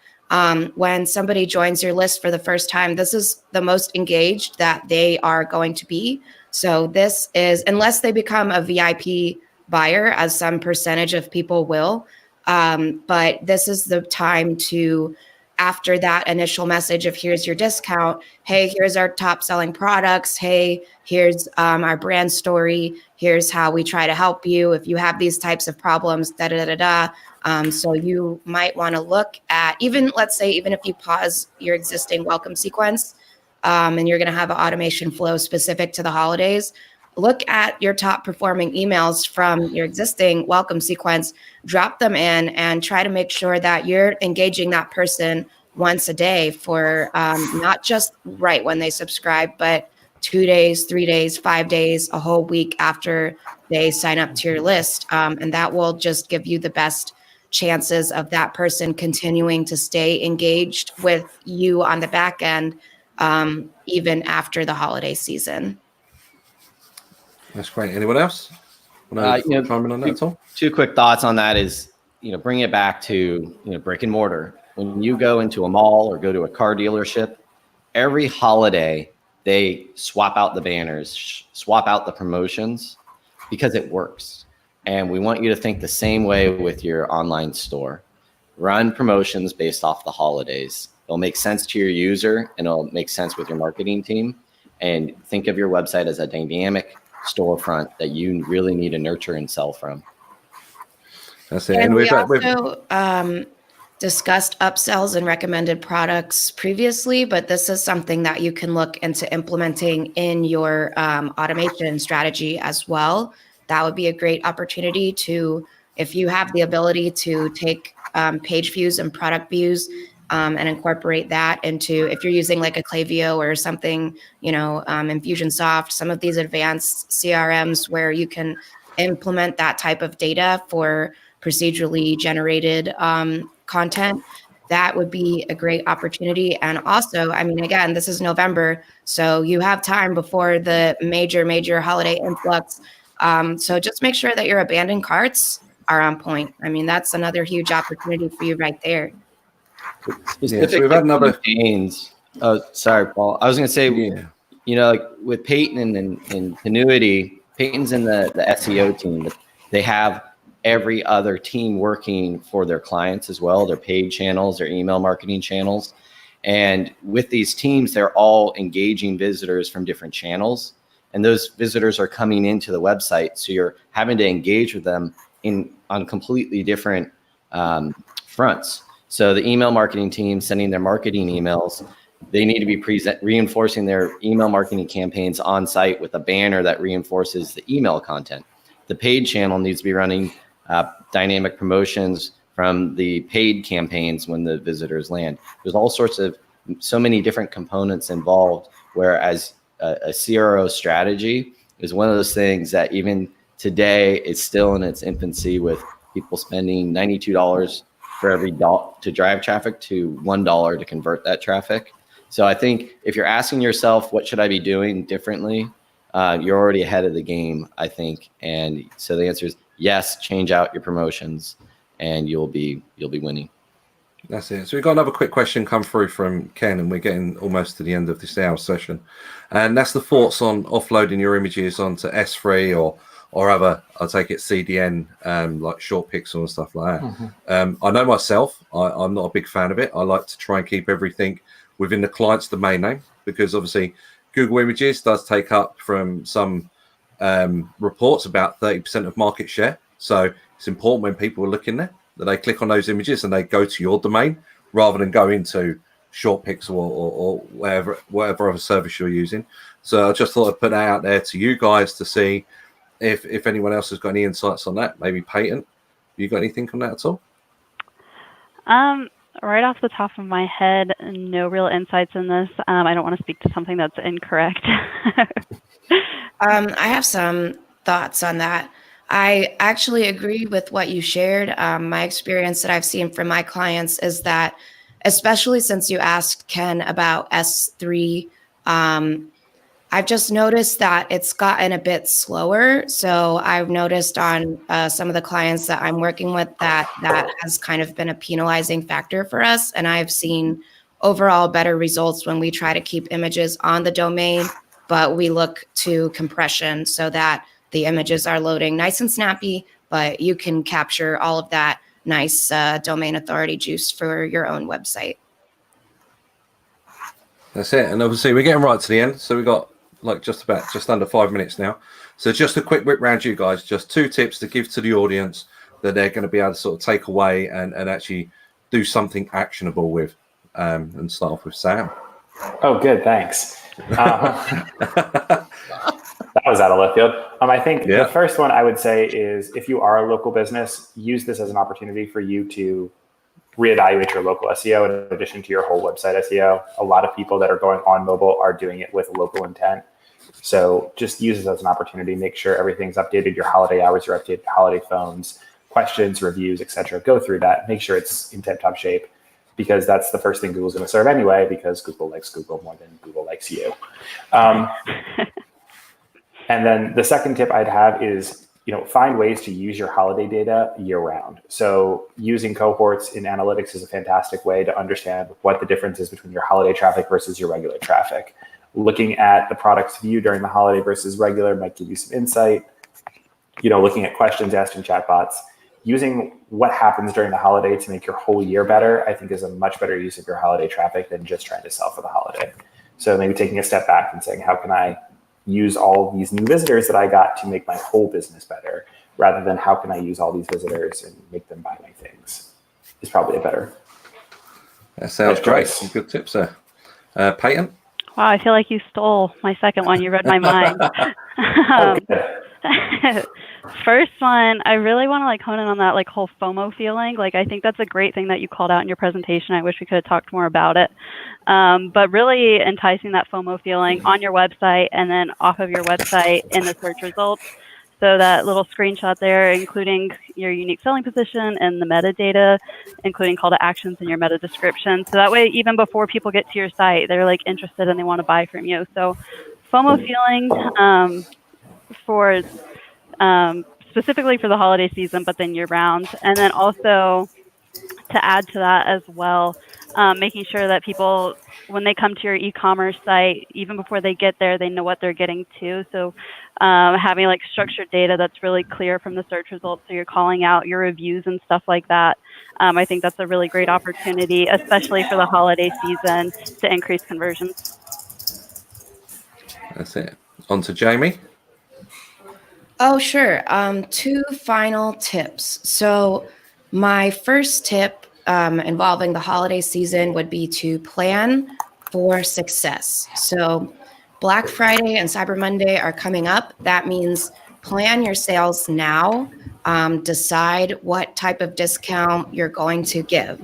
when somebody joins your list for the first time, this is the most engaged that they are going to be. So this is, unless they become a VIP buyer, as some percentage of people will, but this is the time to, after that initial message of here's your discount, hey, here's our top selling products, hey, here's our brand story, here's how we try to help you if you have these types of problems, da da da da. So you might want to look at, even let's say, even if you pause your existing welcome sequence and you're going to have an automation flow specific to the holidays, look at your top performing emails from your existing welcome sequence, drop them in, and try to make sure that you're engaging that person once a day for not just right when they subscribe, but 2 days, 3 days, 5 days, a whole week after they sign up to your list. And that will just give you the best chances of that person continuing to stay engaged with you on the back end, even after the holiday season. That's great. Anyone else? Chime in on that at all? Two quick thoughts on that is, bring it back to, brick and mortar. When you go into a mall or go to a car dealership, every holiday, they swap out the banners, swap out the promotions because it works. And we want you to think the same way with your online store. Run promotions based off the holidays. It'll make sense to your user and it'll make sense with your marketing team. And think of your website as a dynamic storefront that you really need to nurture and sell from. That's it. And we also discussed upsells and recommended products previously, but this is something that you can look into implementing in your automation strategy as well. That would be a great opportunity to, if you have the ability to take page views and product views and incorporate that into, if you're using like a Klaviyo or something, Infusionsoft, some of these advanced CRMs where you can implement that type of data for procedurally generated content, that would be a great opportunity. And also, again, this is November, so you have time before the major holiday influx. So just make sure that your abandoned carts are on point. That's another huge opportunity for you right there. Yeah, so we've had another campaigns. Oh, sorry, Paul. I was going to say, like with Peyton and Tenuity, Peyton's in the SEO team, but they have every other team working for their clients as well, their paid channels, their email marketing channels. And with these teams, they're all engaging visitors from different channels. And those visitors are coming into the website. So you're having to engage with them on completely different fronts. So the email marketing team sending their marketing emails, they need to be reinforcing their email marketing campaigns on site with a banner that reinforces the email content. The paid channel needs to be running dynamic promotions from the paid campaigns when the visitors land. There's all sorts of, so many different components involved, whereas a CRO strategy is one of those things that even today is still in its infancy, with people spending $92 for every dollar to drive traffic to $1 to convert that traffic. So I think if you're asking yourself, what should I be doing differently? You're already ahead of the game, I think. And so the answer is yes, change out your promotions and you'll be winning. That's it. So we've got another quick question come through from Ken, and we're getting almost to the end of this hour session. And that's the thoughts on offloading your images onto S3 or other, I'll take it CDN, like short pixel and stuff like that. I know myself, I'm not a big fan of it. I like to try and keep everything within the client's domain name, because obviously Google Images does take up from some reports about 30% of market share. So it's important when people are looking there that they click on those images and they go to your domain rather than go into ShortPixel or whatever other service you're using. So I just thought I'd put that out there to you guys to see if anyone else has got any insights on that. Maybe Peyton, you got anything on that at all? Right off the top of my head, no real insights in this. I don't want to speak to something that's incorrect. I have some thoughts on that. I actually agree with what you shared. My experience that I've seen from my clients is that, especially since you asked Ken about S3, I've just noticed that it's gotten a bit slower. So I've noticed on some of the clients that I'm working with that has kind of been a penalizing factor for us. And I've seen overall better results when we try to keep images on the domain, but we look to compression so that the images are loading nice and snappy, but you can capture all of that nice domain authority juice for your own website. That's it. And obviously we're getting right to the end. So we've got like just under 5 minutes now. So just a quick whip round you guys, just 2 tips to give to the audience that they're going to be able to sort of take away and actually do something actionable with. And start off with Sam. Oh, good. Thanks. That was out of left field. I think the first one I would say is if you are a local business, use this as an opportunity for you to reevaluate your local SEO in addition to your whole website SEO. A lot of people that are going on mobile are doing it with local intent. So just use it as an opportunity. Make sure everything's updated, your holiday hours are updated, holiday phones, questions, reviews, etc. Go through that. Make sure it's in tip-top shape, because that's the first thing Google's going to serve anyway, because Google likes Google more than Google likes you. And then the second tip I'd have is, find ways to use your holiday data year round. So using cohorts in analytics is a fantastic way to understand what the difference is between your holiday traffic versus your regular traffic. Looking at the product's view during the holiday versus regular might give you some insight. Looking at questions asked in chatbots. Using what happens during the holiday to make your whole year better, I think is a much better use of your holiday traffic than just trying to sell for the holiday. So maybe taking a step back and saying, how can I use all of these new visitors that I got to make my whole business better, rather than how can I use all these visitors and make them buy my things, is probably a better. That sounds great. Some good tips there. Peyton? Wow, I feel like you stole my second one. You read my mind. First one, I really want to hone in on that whole FOMO feeling. I think that's a great thing that you called out in your presentation. I wish we could have talked more about it. But really enticing that FOMO feeling on your website and then off of your website in the search results. So that little screenshot there, including your unique selling position and the metadata, including call to actions in your meta description. So that way, even before people get to your site, they're interested and they want to buy from you. So FOMO feeling for specifically for the holiday season, but then year round. And then also to add to that as well, making sure that people, when they come to your e-commerce site, even before they get there, they know what they're getting to. So having structured data that's really clear from the search results, so you're calling out your reviews and stuff like that. I think that's a really great opportunity, especially for the holiday season, to increase conversions. That's it. On to Jamie. Oh, sure. 2 final tips. So my first tip involving the holiday season would be to plan for success. So Black Friday and Cyber Monday are coming up. That means plan your sales now. Decide what type of discount you're going to give.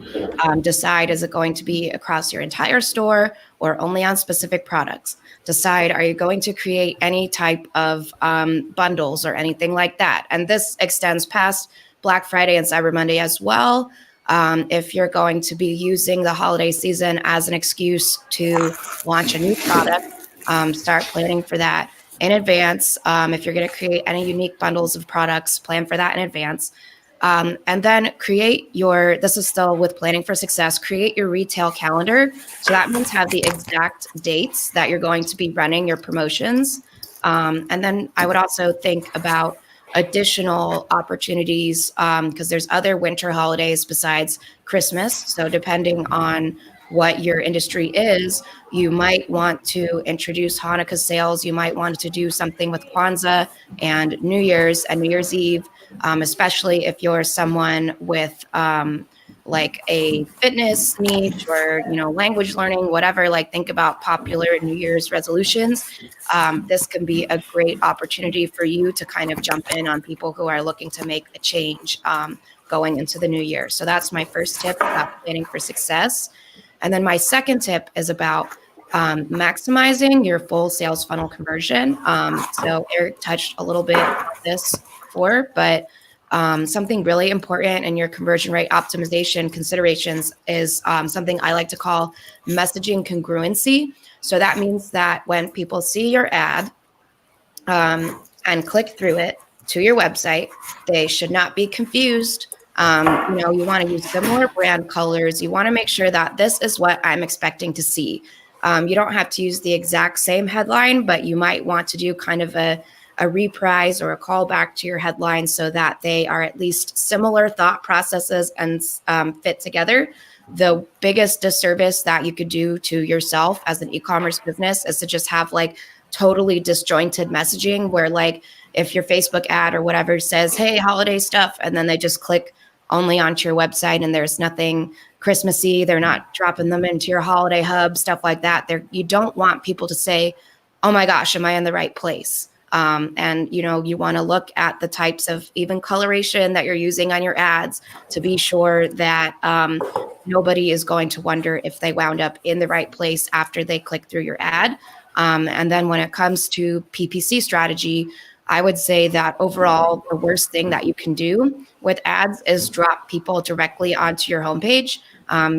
Decide, is it going to be across your entire store or only on specific products? Decide, are you going to create any type of bundles or anything like that? And this extends past Black Friday and Cyber Monday as well. If you're going to be using the holiday season as an excuse to launch a new product, start planning for that in advance. If you're going to create any unique bundles of products, plan for that in advance. And then this is still with planning for success, create your retail calendar. So that means have the exact dates that you're going to be running your promotions. And then I would also think about additional opportunities because there's other winter holidays besides Christmas. So depending on what your industry is, you might want to introduce Hanukkah sales. You might want to do something with Kwanzaa and New Year's Eve, especially if you're someone with like a fitness niche or, language learning, whatever. Like, think about popular New Year's resolutions. This can be a great opportunity for you to kind of jump in on people who are looking to make a change going into the new year. So that's my first tip about planning for success. And then my second tip is about maximizing your full sales funnel conversion. So Eric touched a little bit on this before, but something really important in your conversion rate optimization considerations is something I like to call messaging congruency. So that means that when people see your ad and click through it to your website, they should not be confused. You want to use similar brand colors. You want to make sure that this is what I'm expecting to see. You don't have to use the exact same headline, but you might want to do kind of a reprise or a callback to your headline so that they are at least similar thought processes and fit together. The biggest disservice that you could do to yourself as an e-commerce business is to just have like totally disjointed messaging where, like, if your Facebook ad or whatever says, hey, holiday stuff, and then they just click only onto your website and there's nothing Christmassy, they're not dropping them into your holiday hub, stuff like that. You don't want people to say, oh my gosh, am I in the right place? And you want to look at the types of even coloration that you're using on your ads to be sure that nobody is going to wonder if they wound up in the right place after they click through your ad. And then when it comes to PPC strategy, I would say that overall, the worst thing that you can do with ads is drop people directly onto your homepage.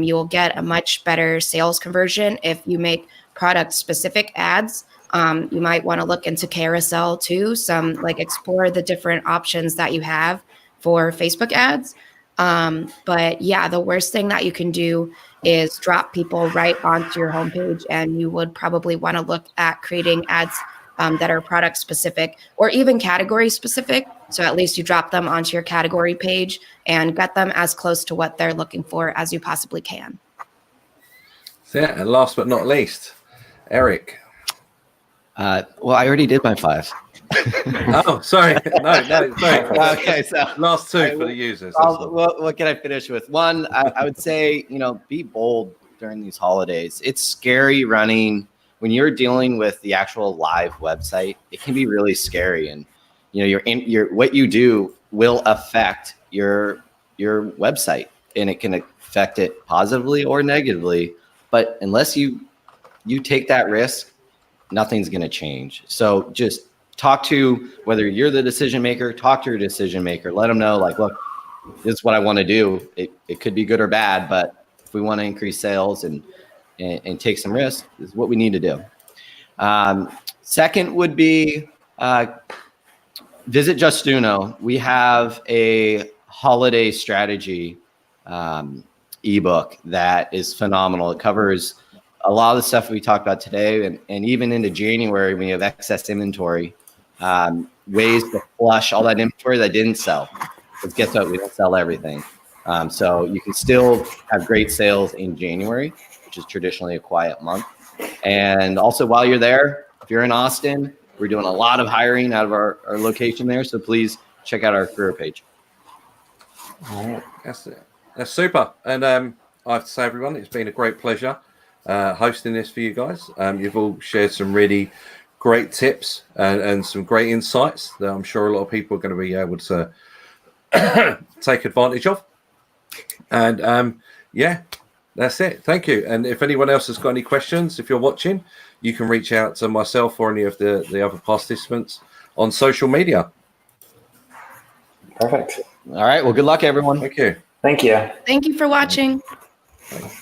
You'll get a much better sales conversion if you make product specific ads. You might want to look into carousel too, explore the different options that you have for Facebook ads. But yeah, the worst thing that you can do is drop people right onto your homepage, and you would probably want to look at creating ads that are product specific or even category specific. So at least you drop them onto your category page and get them as close to what they're looking for as you possibly can. So yeah, and last but not least, Eric. Well, I already did my 5. Oh, sorry. No, sorry. Okay, so last 2 for the users. What can I finish with? One, I would say, be bold during these holidays. It's scary running when you're dealing with the actual live website. It can be really scary, and your what you do will affect your website, and it can affect it positively or negatively. But unless you take that risk, nothing's going to change. So just talk to, whether you're the decision maker, talk to your decision maker. Let them know, like, look, this is what I want to do. It could be good or bad, but if we want to increase sales and take some risks, this is what we need to do. Second would be visit Justuno. We have a holiday strategy ebook that is phenomenal. It covers a lot of the stuff we talked about today, and even into January when you have excess inventory, ways to flush all that inventory that didn't sell. Because guess what? We don't sell everything. So you can still have great sales in January, which is traditionally a quiet month. And also, while you're there, if you're in Austin, we're doing a lot of hiring out of our location there. So please check out our career page. All right. That's super. And I have to say, everyone, it's been a great pleasure hosting this for you guys. You've all shared some really great tips and some great insights that I'm sure a lot of people are going to be able to take advantage of. And yeah, that's it. Thank you. And if anyone else has got any questions, if you're watching, you can reach out to myself or any of the other participants on social media. Perfect. All right. Well, good luck, everyone. Thank you. Thank you. Thank you for watching. Thanks.